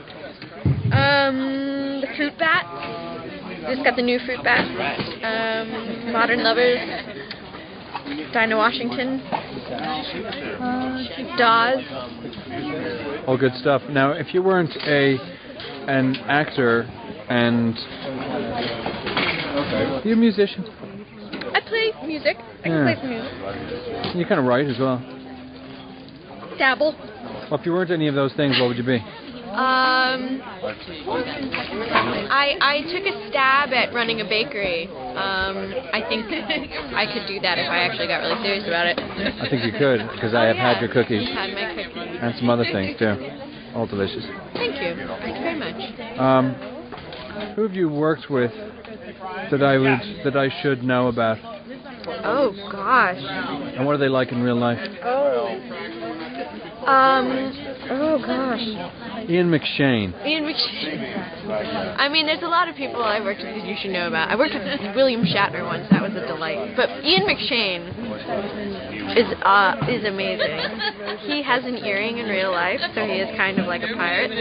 The Fruit Bat. Just got the new Fruit Bat. Modern Lovers. Dinah Washington. Dawes. All good stuff. Now, if you weren't an actor and... Are you a musician? I play music. I can play some music. You kind of write as well. Dabble. Well, if you weren't any of those things, what would you be? I took a stab at running a bakery. I think I could do that if I actually got really serious about it. I think you could, because I have had your cookies. Had my cookies. And some other things, too. All delicious. Thank you. Thank you very much. Who have you worked with that I should know about? Oh, gosh. And what are they like in real life? Oh gosh. Ian McShane. Ian McShane. I mean, there's a lot of people I worked with that you should know about. I worked with William Shatner once. That was a delight. But Ian McShane is amazing. He has an earring in real life, so he is kind of like a pirate.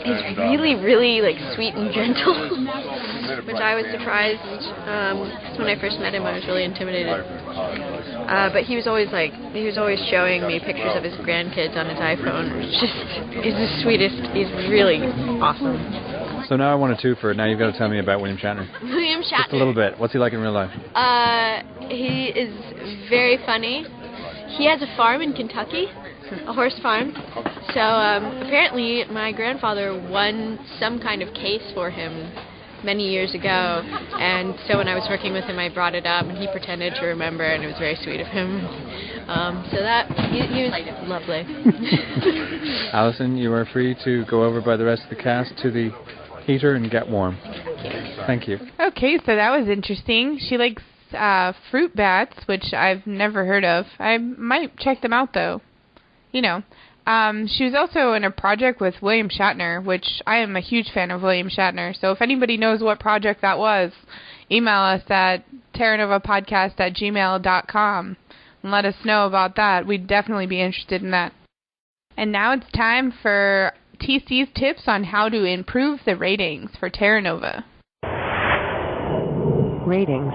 He's really, really like sweet and gentle, which I was surprised. When I first met him, I was really intimidated. But he was always showing me pictures of his grandkids on his iPhone. He's the sweetest. He's really awesome. So now I want a twofer. Now you've got to tell me about William Shatner. William Shatner. Just a little bit. What's he like in real life? He is very funny. He has a farm in Kentucky, a horse farm. So apparently my grandfather won some kind of case for him many years ago, and so when I was working with him I brought it up and he pretended to remember, and it was very sweet of him. So that he was lovely. Allison, you are free to go over by the rest of the cast to the heater and get warm. Thank you. Okay, so that was interesting. She likes fruit bats, which I've never heard of. I might check them out though. You know. She was also in a project with William Shatner, which I am a huge fan of William Shatner. So if anybody knows what project that was, email us at terranovapodcast@gmail.com and let us know about that. We'd definitely be interested in that. And now it's time for TC's tips on how to improve the ratings for Terra Nova. Ratings.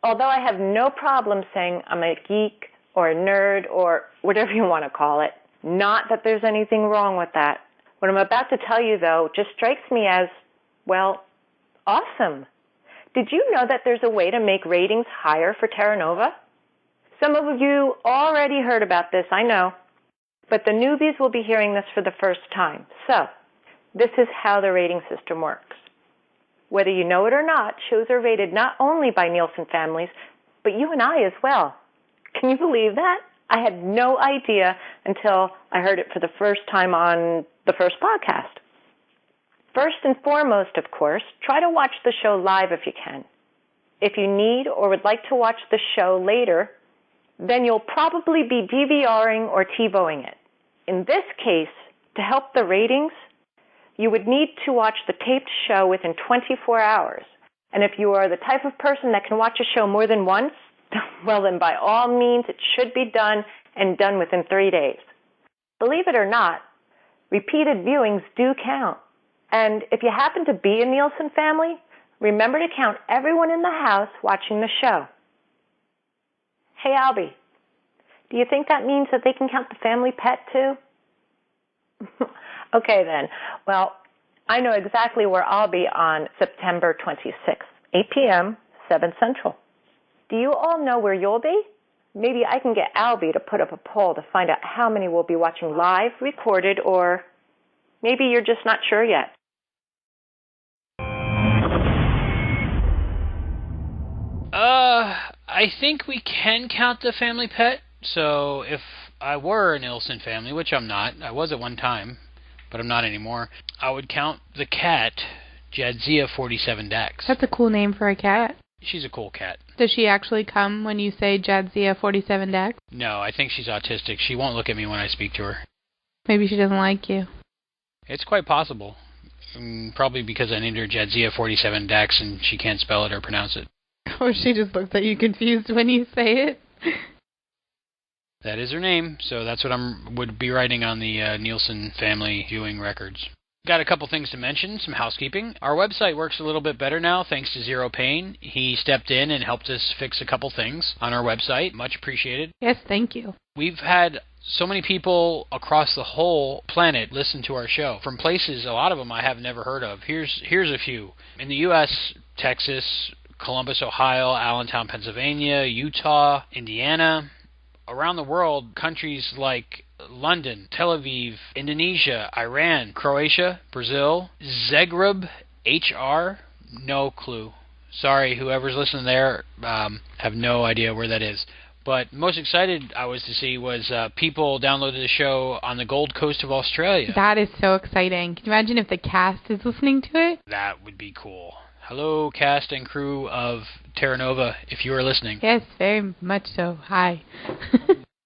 Although I have no problem saying I'm a geek or a nerd or whatever you want to call it, not that there's anything wrong with that. What I'm about to tell you, though, just strikes me as, well, awesome. Did you know that there's a way to make ratings higher for Terra Nova? Some of you already heard about this, I know, but the newbies will be hearing this for the first time. So, this is how the rating system works. Whether you know it or not, shows are rated not only by Nielsen families, but you and I as well. Can you believe that? I had no idea until I heard it for the first time on the first podcast. First and foremost, of course, try to watch the show live if you can. If you need or would like to watch the show later, then you'll probably be DVRing or TiVoing it. In this case, to help the ratings, you would need to watch the taped show within 24 hours. And if you are the type of person that can watch a show more than once, well then by all means it should be done and done within 3 days. Believe it or not, repeated viewings do count. And if you happen to be a Nielsen family, remember to count everyone in the house watching the show. Hey Albie, do you think that means that they can count the family pet too? Okay then. Well, I know exactly where I'll be on September 26th, 8 p.m., 7 Central. Do you all know where you'll be? Maybe I can get Albie to put up a poll to find out how many will be watching live, recorded, or maybe you're just not sure yet. I think we can count the family pet. So if I were a Nielsen family, which I'm not, I was at one time, but I'm not anymore, I would count the cat, Jadzia 47Dex. That's a cool name for a cat. She's a cool cat. Does she actually come when you say Jadzia 47Dex? No, I think she's autistic. She won't look at me when I speak to her. Maybe she doesn't like you. It's quite possible. Probably because I named her Jadzia 47Dex and she can't spell it or pronounce it. Or she just looks at you confused when you say it. That is her name, so that's what would be writing on the Nielsen family viewing records. Got a couple things to mention, some housekeeping. Our website works a little bit better now thanks to Zero Pain. He stepped in and helped us fix a couple things on our website. Much appreciated. Yes, thank you. We've had so many people across the whole planet listen to our show from places, a lot of them I have never heard of. Here's a few. In the U.S., Texas, Columbus, Ohio, Allentown, Pennsylvania, Utah, Indiana. Around the world, countries like London, Tel Aviv, Indonesia, Iran, Croatia, Brazil, Zagreb, HR, no clue. Sorry, whoever's listening there, have no idea where that is. But most excited I was to see was people downloaded the show on the Gold Coast of Australia. That is so exciting. Can you imagine if the cast is listening to it? That would be cool. Hello, cast and crew of Terra Nova, if you are listening. Yes, very much so. Hi.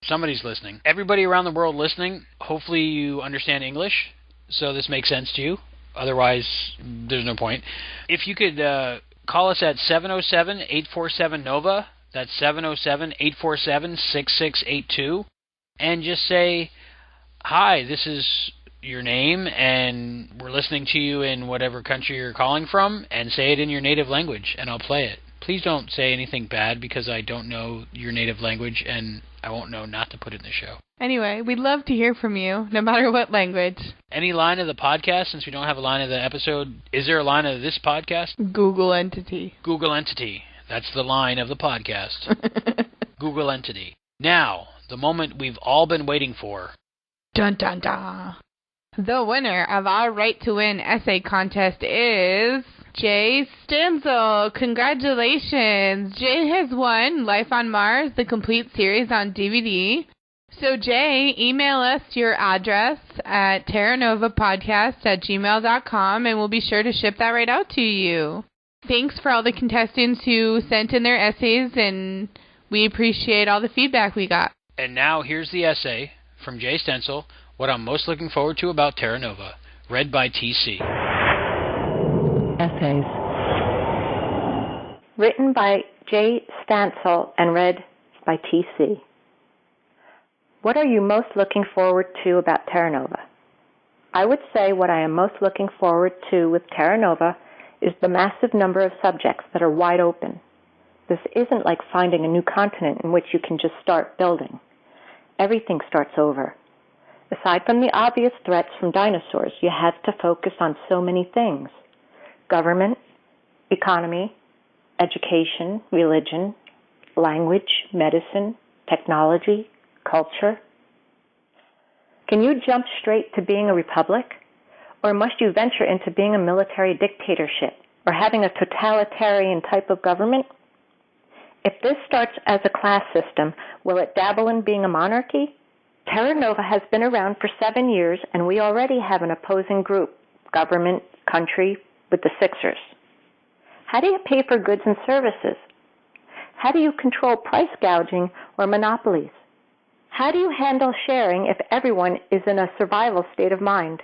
Somebody's listening. Everybody around the world listening, hopefully you understand English, so this makes sense to you. Otherwise, there's no point. If you could call us at 707-847-NOVA, that's 707-847-6682, and just say, hi, this is your name, and we're listening to you in whatever country you're calling from, and say it in your native language, and I'll play it. Please don't say anything bad, because I don't know your native language, and I won't know not to put it in the show. Anyway, we'd love to hear from you, no matter what language. Any line of the podcast, since we don't have a line of the episode, is there a line of this podcast? Google Entity. Google Entity. That's the line of the podcast. Google Entity. Now, the moment we've all been waiting for. Dun dun dun. The winner of our Right to Win essay contest is Jay Stansel. Congratulations. Jay has won Life on Mars, the complete series on DVD. So Jay, email us your address at terranovapodcast@gmail.com and we'll be sure to ship that right out to you. Thanks for all the contestants who sent in their essays, and we appreciate all the feedback we got. And now here's the essay from Jay Stencil, What I'm Most Looking Forward to About Terra Nova, read by TC. Essays. Written by Jay Stansel and read by TC. What are you most looking forward to about Terra Nova? I would say what I am most looking forward to with Terra Nova is the massive number of subjects that are wide open. This isn't like finding a new continent in which you can just start building. Everything starts over. Aside from the obvious threats from dinosaurs, you have to focus on so many things. Government, economy, education, religion, language, medicine, technology, culture? Can you jump straight to being a republic? Or must you venture into being a military dictatorship or having a totalitarian type of government? If this starts as a class system, will it dabble in being a monarchy? Terra Nova has been around for 7 years, and we already have an opposing group, government, country, with the Sixers. How do you pay for goods and services? How do you control price gouging or monopolies? How do you handle sharing if everyone is in a survival state of mind?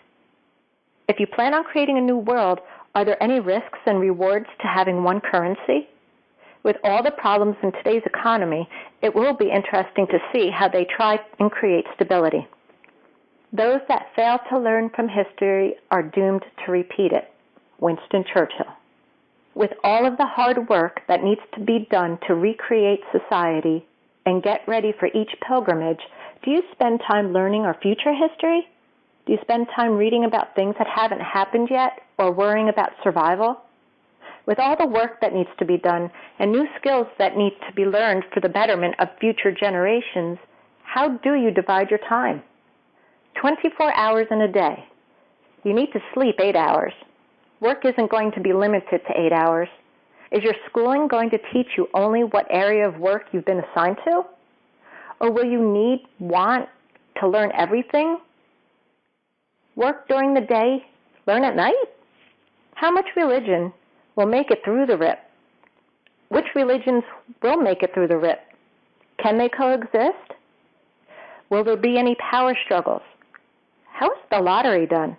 If you plan on creating a new world, are there any risks and rewards to having one currency? With all the problems in today's economy, it will be interesting to see how they try and create stability. Those that fail to learn from history are doomed to repeat it. Winston Churchill. With all of the hard work that needs to be done to recreate society and get ready for each pilgrimage, do you spend time learning our future history? Do you spend time reading about things that haven't happened yet or worrying about survival? With all the work that needs to be done and new skills that need to be learned for the betterment of future generations, how do you divide your time? 24 hours in a day. You need to sleep 8 hours. Work isn't going to be limited to 8 hours. Is your schooling going to teach you only what area of work you've been assigned to? Or will you want to learn everything? Work during the day, learn at night? How much religion will make it through the rip? Which religions will make it through the rip? Can they coexist? Will there be any power struggles? How is the lottery done?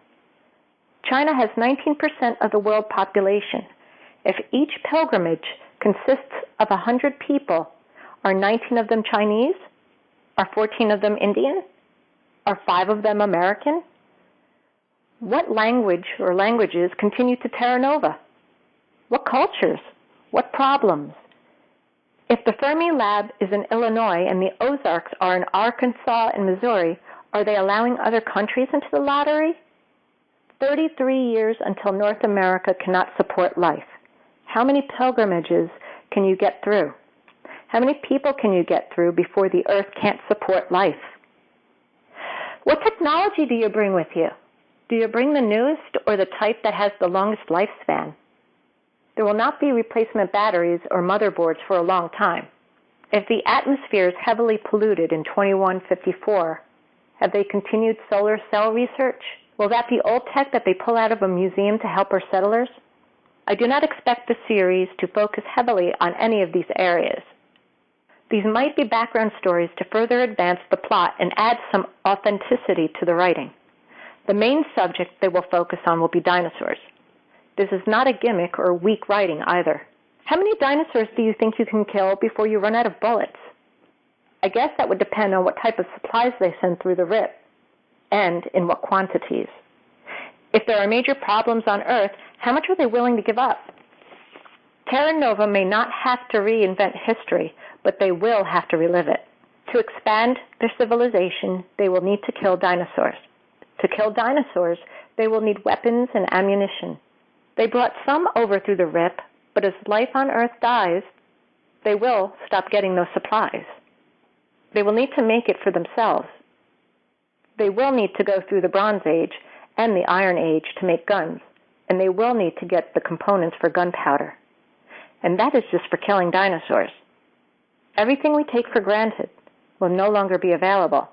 China has 19% of the world population. If each pilgrimage consists of 100 people, are 19 of them Chinese? Are 14 of them Indian? Are 5 of them American? What language or languages continue to Terra Nova? What cultures? What problems? If the Fermi Lab is in Illinois and the Ozarks are in Arkansas and Missouri, are they allowing other countries into the lottery? 33 years until North America cannot support life. How many pilgrimages can you get through? How many people can you get through before the earth can't support life? What technology do you bring with you? Do you bring the newest or the type that has the longest lifespan? There will not be replacement batteries or motherboards for a long time. If the atmosphere is heavily polluted in 2154, have they continued solar cell research? Will that be old tech that they pull out of a museum to help our settlers? I do not expect the series to focus heavily on any of these areas. These might be background stories to further advance the plot and add some authenticity to the writing. The main subject they will focus on will be dinosaurs. This is not a gimmick or weak writing either. How many dinosaurs do you think you can kill before you run out of bullets? I guess that would depend on what type of supplies they send through the rip, and in what quantities. If there are major problems on Earth, how much are they willing to give up? Terra Nova may not have to reinvent history, but they will have to relive it. To expand their civilization, they will need to kill dinosaurs. To kill dinosaurs, they will need weapons and ammunition. They brought some over through the rip, but as life on Earth dies, they will stop getting those supplies. They will need to make it for themselves. They will need to go through the Bronze Age and the Iron Age to make guns, and they will need to get the components for gunpowder. And that is just for killing dinosaurs. Everything we take for granted will no longer be available.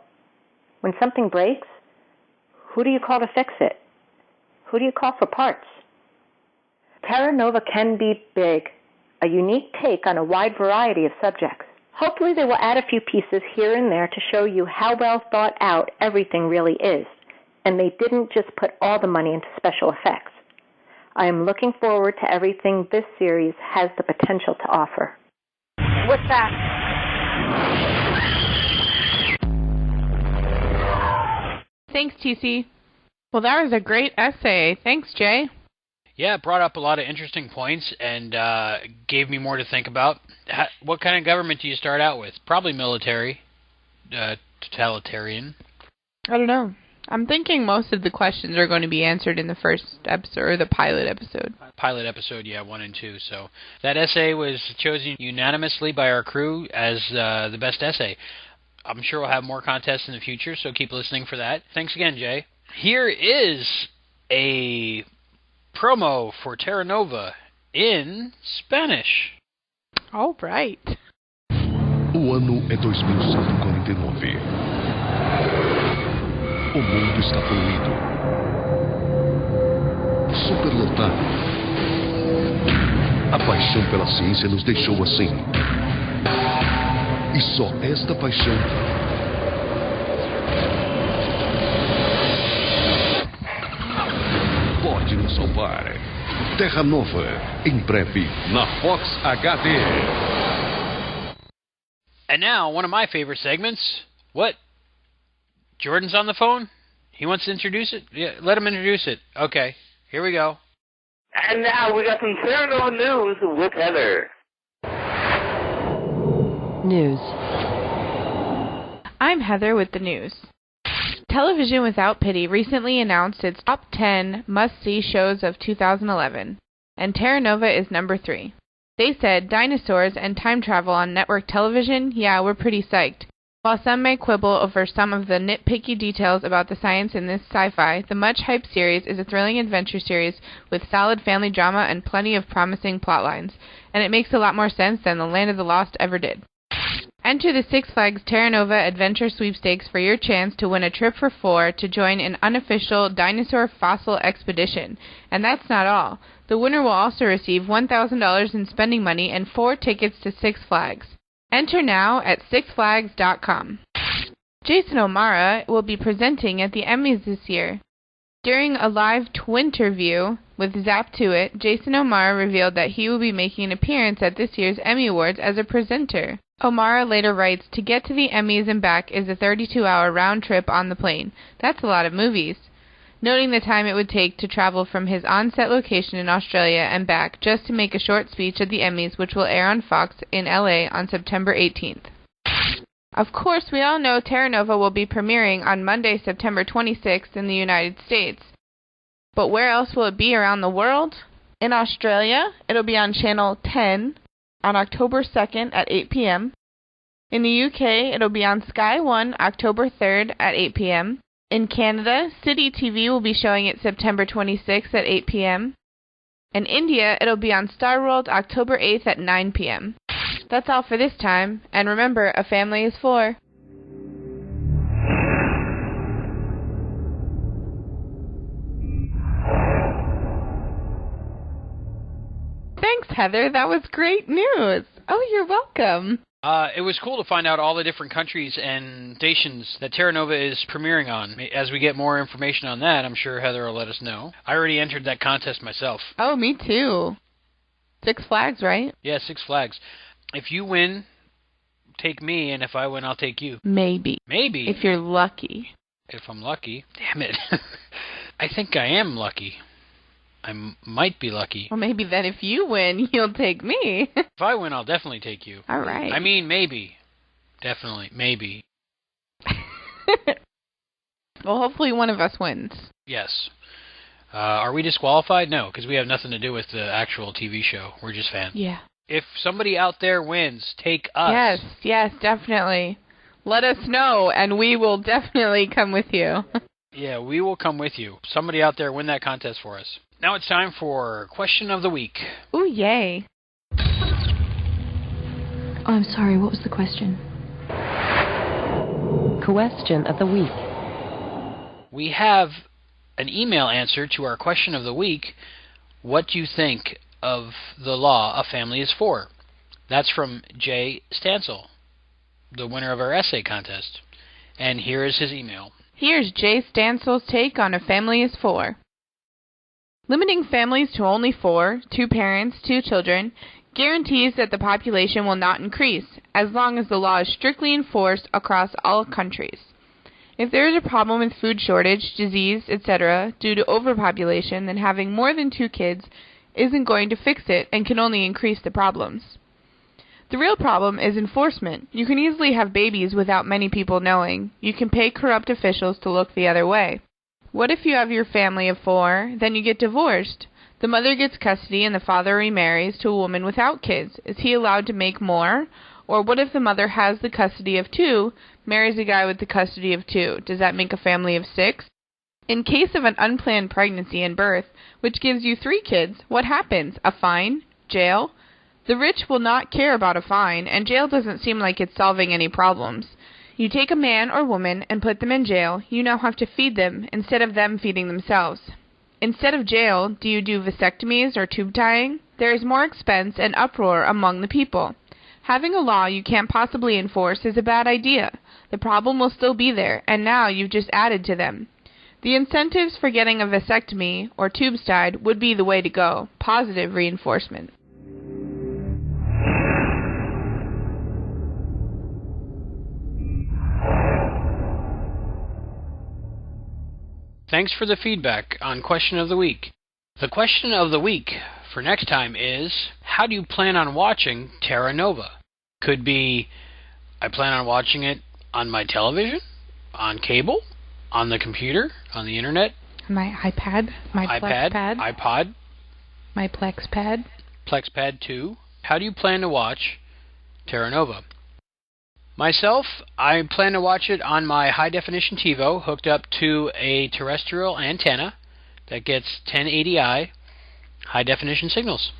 When something breaks, who do you call to fix it? Who do you call for parts? Terra Nova can be big, a unique take on a wide variety of subjects. Hopefully they will add a few pieces here and there to show you how well thought out everything really is, and they didn't just put all the money into special effects. I am looking forward to everything this series has the potential to offer. What's that? Thanks, TC. Well, that was a great essay. Thanks, Jay. Yeah, it brought up a lot of interesting points and gave me more to think about. What kind of government do you start out with? Probably military, totalitarian. I don't know. I'm thinking most of the questions are going to be answered in the first episode, or the pilot episode. Pilot episode, yeah, 1 and 2. So that essay was chosen unanimously by our crew as the best essay. I'm sure we'll have more contests in the future, so keep listening for that. Thanks again, Jay. Here is a promo for Terra Nova in Spanish. All right. O ano é 2149. O mundo está poluído, superlotado. A paixão pela ciência nos deixou assim. E só esta paixão pode nos salvar. Terra Nova, em breve, na Fox HD. And now, one of my favorite segments. What? Jordan's on the phone? He wants to introduce it? Yeah, let him introduce it. Okay, here we go. And now we got some Terra Nova news with Heather. News. I'm Heather with the news. Television Without Pity recently announced its top 10 must-see shows of 2011, and Terra Nova is number 3. They said dinosaurs and time travel on network television, yeah, we're pretty psyched. While some may quibble over some of the nitpicky details about the science in this sci-fi, the much-hyped series is a thrilling adventure series with solid family drama and plenty of promising plotlines, and it makes a lot more sense than The Land of the Lost ever did. Enter the Six Flags Terra Nova Adventure Sweepstakes for your chance to win a trip for 4 to join an unofficial dinosaur fossil expedition. And that's not all. The winner will also receive $1,000 in spending money and 4 tickets to Six Flags. Enter now at sixflags.com. Jason O'Mara will be presenting at the Emmys this year. During a live twinterview with Zap To It, Jason O'Mara revealed that he will be making an appearance at this year's Emmy Awards as a presenter. O'Mara later writes, to get to the Emmys and back is a 32-hour round trip on the plane. That's a lot of movies. Noting the time it would take to travel from his on-set location in Australia and back just to make a short speech at the Emmys, which will air on Fox in LA on September 18th. Of course, we all know Terra Nova will be premiering on Monday, September 26th in the United States. But where else will it be around the world? In Australia, it'll be on Channel 10 on October 2nd at 8 p.m. In the UK, it'll be on Sky 1 October 3rd at 8 p.m. In Canada, City TV will be showing it September 26th at 8 p.m. In India, it'll be on Star World October 8th at 9 p.m. That's all for this time, and remember, a family is 4. Thanks, Heather. That was great news. Oh, you're welcome. It was cool to find out all the different countries and stations that Terra Nova is premiering on. As we get more information on that, I'm sure Heather will let us know. I already entered that contest myself. Oh, me too. Six Flags, right? Yeah, Six Flags. If you win, take me, and if I win, I'll take you. Maybe. Maybe. If you're lucky. If I'm lucky. Damn it. I think I am lucky. I might be lucky. Well, maybe then if you win, you'll take me. If I win, I'll definitely take you. All right. I mean, maybe. Definitely. Maybe. Well, hopefully one of us wins. Yes. Are we disqualified? No, because we have nothing to do with the actual TV show. We're just fans. Yeah. If somebody out there wins, take us. Yes, definitely. Let us know, and we will definitely come with you. Yeah, we will come with you. Somebody out there win that contest for us. Now it's time for Question of the Week. Ooh, yay. Oh, I'm sorry, what was the question? Question of the Week. We have an email answer to our Question of the Week. What do you think of the law a family is 4? That's from Jay Stansel, the winner of our essay contest. And here is his email. Here's Jay Stansel's take on a family is 4. Limiting families to only 4, 2 parents, 2 children, guarantees that the population will not increase, as long as the law is strictly enforced across all countries. If there is a problem with food shortage, disease, etc., due to overpopulation, then having more than 2 kids isn't going to fix it and can only increase the problems. The real problem is enforcement. You can easily have babies without many people knowing. You can pay corrupt officials to look the other way. What if you have your family of 4, then you get divorced? The mother gets custody and the father remarries to a woman without kids. Is he allowed to make more? Or what if the mother has the custody of 2, marries a guy with the custody of 2? Does that make a family of 6? In case of an unplanned pregnancy and birth, which gives you 3 kids, what happens? A fine? Jail? The rich will not care about a fine, and jail doesn't seem like it's solving any problems. You take a man or woman and put them in jail, you now have to feed them instead of them feeding themselves. Instead of jail, do you do vasectomies or tube tying? There is more expense and uproar among the people. Having a law you can't possibly enforce is a bad idea. The problem will still be there, and now you've just added to them. The incentives for getting a vasectomy or tubes tied would be the way to go. Positive reinforcement. Thanks for the feedback on Question of the Week. The question of the week for next time is, how do you plan on watching Terra Nova? Could be, I plan on watching it on my television, on cable, on the computer, on the internet. My iPad, my iPad, PlexPad, iPod, my PlexPad. PlexPad 2. How do you plan to watch Terra Nova? Myself, I plan to watch it on my high-definition TiVo hooked up to a terrestrial antenna that gets 1080i high-definition signals.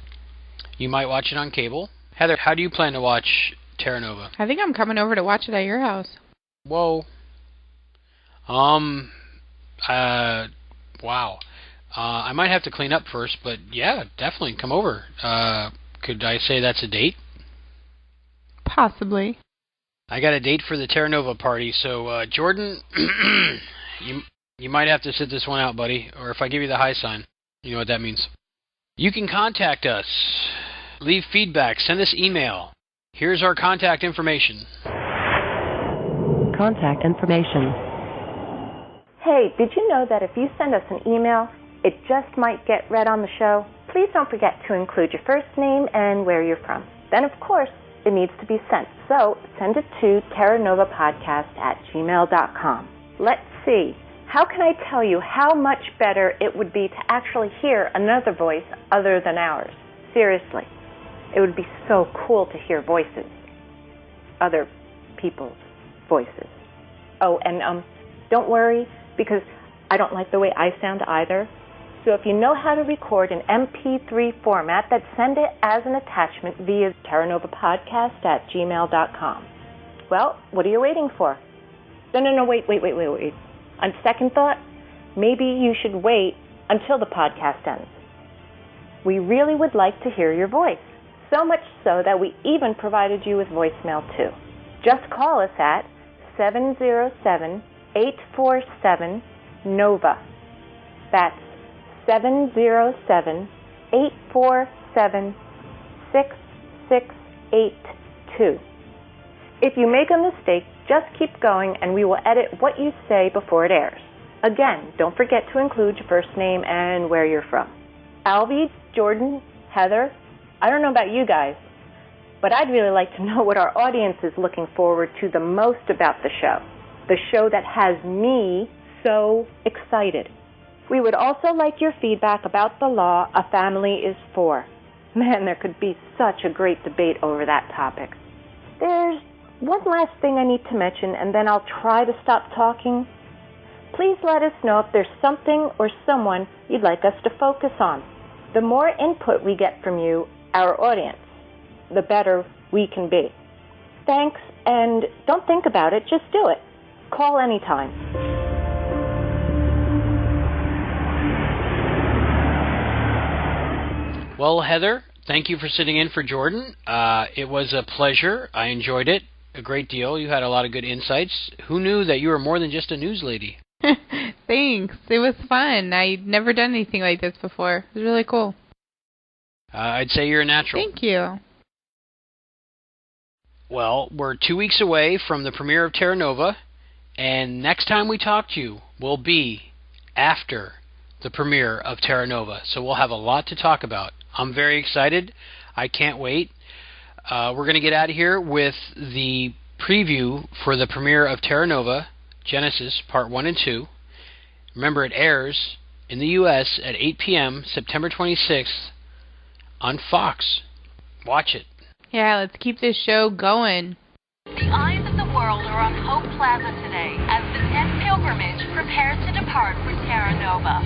You might watch it on cable. Heather, how do you plan to watch Terra Nova? I think I'm coming over to watch it at your house. Whoa. Wow. I might have to clean up first, but yeah, definitely come over. Could I say that's a date? Possibly. I got a date for the Terra Nova party, so Jordan, you might have to sit this one out, buddy. Or if I give you the high sign, you know what that means. You can contact us, leave feedback, send us email. Here's our contact information. Contact information. Hey, did you know that if you send us an email, it just might get read on the show? Please don't forget to include your first name and where you're from. Then, of course, it needs to be sent. So send it to terranovapodcast@gmail.com. Let's see. How can I tell you how much better it would be to actually hear another voice other than ours? Seriously. It would be so cool to hear voices. Other people's voices. Oh, and don't worry, because I don't like the way I sound either. So if you know how to record in MP3 format, then send it as an attachment via terranovapodcast@gmail.com. Well, what are you waiting for? No, wait. On second thought, maybe you should wait until the podcast ends. We really would like to hear your voice. So much so that we even provided you with voicemail too. Just call us at 707-847-NOVA. That's 707-847-6682. If you make a mistake, just keep going and we will edit what you say before it airs. Again, don't forget to include your first name and where you're from. Albie, Jordan, Heather, I don't know about you guys, but I'd really like to know what our audience is looking forward to the most about the show that has me so excited. We would also like your feedback about the law a family is for. Man, there could be such a great debate over that topic. There's one last thing I need to mention, and then I'll try to stop talking. Please let us know if there's something or someone you'd like us to focus on. The more input we get from you, our audience, the better we can be. Thanks, and don't think about it, just do it. Call anytime. Well, Heather, thank you for sitting in for Jordan. It was a pleasure. I enjoyed it a great deal. You had a lot of good insights. Who knew that you were more than just a news lady? Thanks. It was fun. I'd never done anything like this before. It was really cool. I'd say you're a natural. Thank you. Well, we're 2 weeks away from the premiere of Terra Nova, and next time we talk to you will be after the premiere of Terra Nova. So we'll have a lot to talk about. I'm very excited. I can't wait. We're going to get out of here with the preview for the premiere of Terra Nova, Genesis, Part 1 and 2. Remember, it airs in the U.S. at 8 p.m. September 26th on Fox. Watch it. Yeah, let's keep this show going. The eyes of the world are on Hope Plaza today as the 10th pilgrimage prepares to depart for Terra Nova.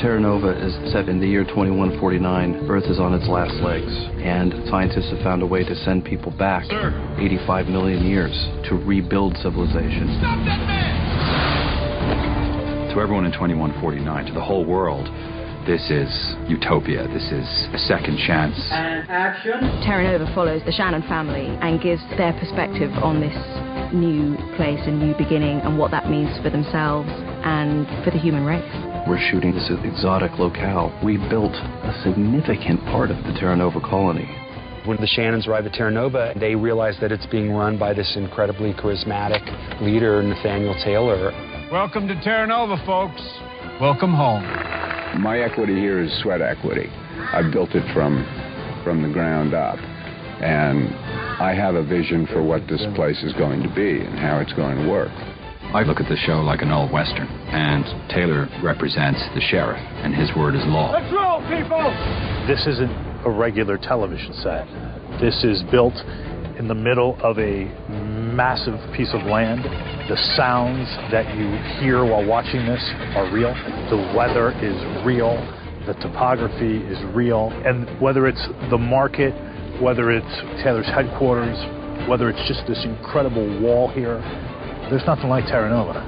Terra Nova is set in the year 2149. Earth is on its last legs, and scientists have found a way to send people back 85 million years to rebuild civilization. Stop that man! To everyone in 2149, to the whole world, this is utopia. This is a second chance. And action. Terra Nova follows the Shannon family and gives their perspective on this new place and new beginning and what that means for themselves and for the human race. We're shooting this exotic locale. We built a significant part of the Terra Nova colony. When the Shannons arrive at Terra Nova, they realize that it's being run by this incredibly charismatic leader, Nathaniel Taylor. Welcome to Terra Nova, folks. Welcome home. My equity here is sweat equity. I built it from the ground up. And I have a vision for what this place is going to be and how it's going to work. I look at the show like an old Western, and Taylor represents the sheriff, and his word is law. Let's roll, people! This isn't a regular television set. This is built in the middle of a massive piece of land. The sounds that you hear while watching this are real. The weather is real. The topography is real. And whether it's the market, whether it's Taylor's headquarters, whether it's just this incredible wall here, there's nothing like Terra Nova.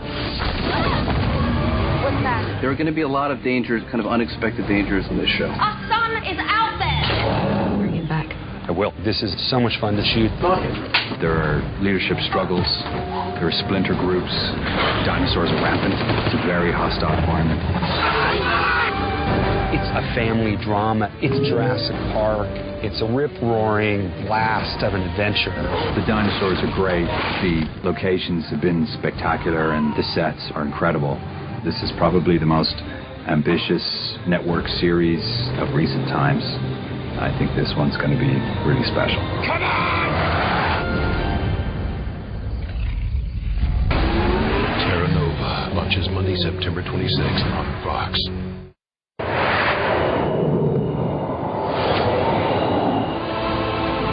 What's that? There are going to be a lot of dangers, kind of unexpected dangers in this show. Our son is out there! Bring him back. I will. This is so much fun to shoot. There are leadership struggles. There are splinter groups. Dinosaurs are rampant. It's a very hostile environment. It's a family drama. It's Jurassic Park. It's a rip-roaring blast of an adventure. The dinosaurs are great. The locations have been spectacular, and the sets are incredible. This is probably the most ambitious network series of recent times. I think this one's going to be really special. Come on! Terra Nova launches Monday, September 26th on Fox.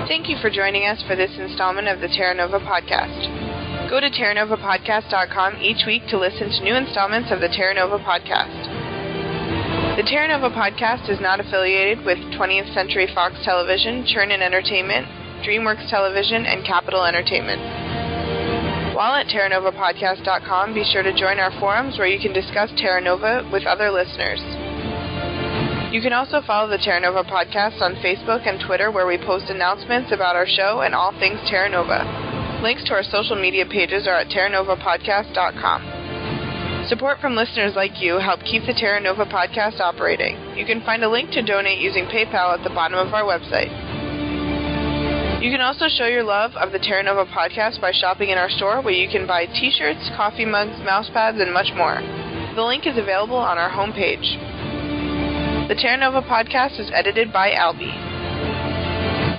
Thank you for joining us for this installment of the Terra Nova podcast. Go to terranovapodcast.com each week to listen to new installments of the Terra Nova podcast. The Terra Nova podcast is not affiliated with 20th Century Fox Television, Churnin Entertainment, DreamWorks Television, and Capitol Entertainment. While at terranovapodcast.com, be sure to join our forums where you can discuss Terra Nova with other listeners. You can also follow the Terra Nova podcast on Facebook and Twitter, where we post announcements about our show and all things Terra Nova. Links to our social media pages are at terranovapodcast.com. Support from listeners like you help keep the Terra Nova podcast operating. You can find a link to donate using PayPal at the bottom of our website. You can also show your love of the Terra Nova podcast by shopping in our store, where you can buy t-shirts, coffee mugs, mouse pads, and much more. The link is available on our homepage. The Terra Nova podcast is edited by Albie.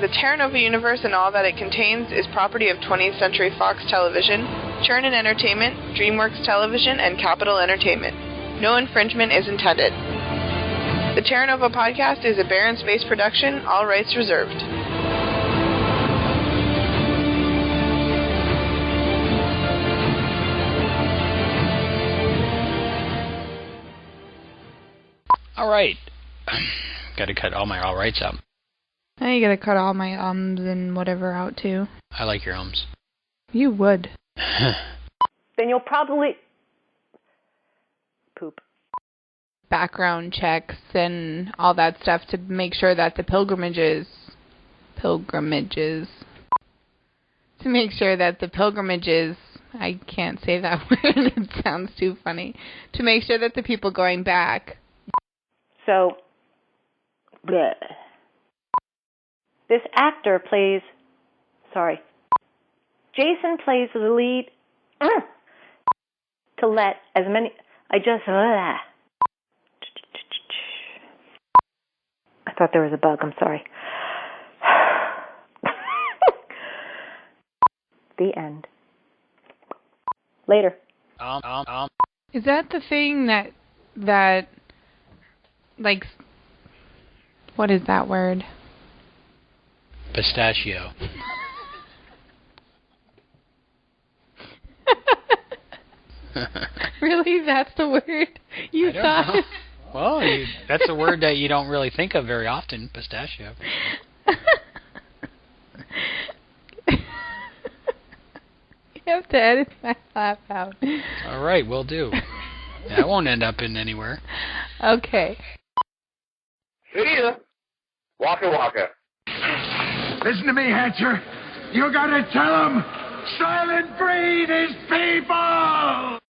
The Terra Nova universe and all that it contains is property of 20th Century Fox Television, Churnin Entertainment, DreamWorks Television, and Capitol Entertainment. No infringement is intended. The Terra Nova podcast is a Barren Space production, all rights reserved. All right. Got to cut all my all rights out. Now you gotta cut all my ums and whatever out too. I like your ums. You would. Then you'll probably poop. Background checks and all that stuff to make sure that the pilgrimages, I can't say that word, it sounds too funny, to make sure that the people going back. So, bleh. This actor plays, Jason plays the lead, to let as many, I thought there was a bug, I'm sorry. The end. Later. Is that the thing that like, what is that word? Pistachio. Really? That's the word you thought? Know. Well, that's a word that you don't really think of very often, pistachio. You have to edit my laugh out. All right, will do. That won't end up in anywhere. Okay. See ya. Waka waka. Listen to me, Hatcher. You gotta tell them Silent Breed is people!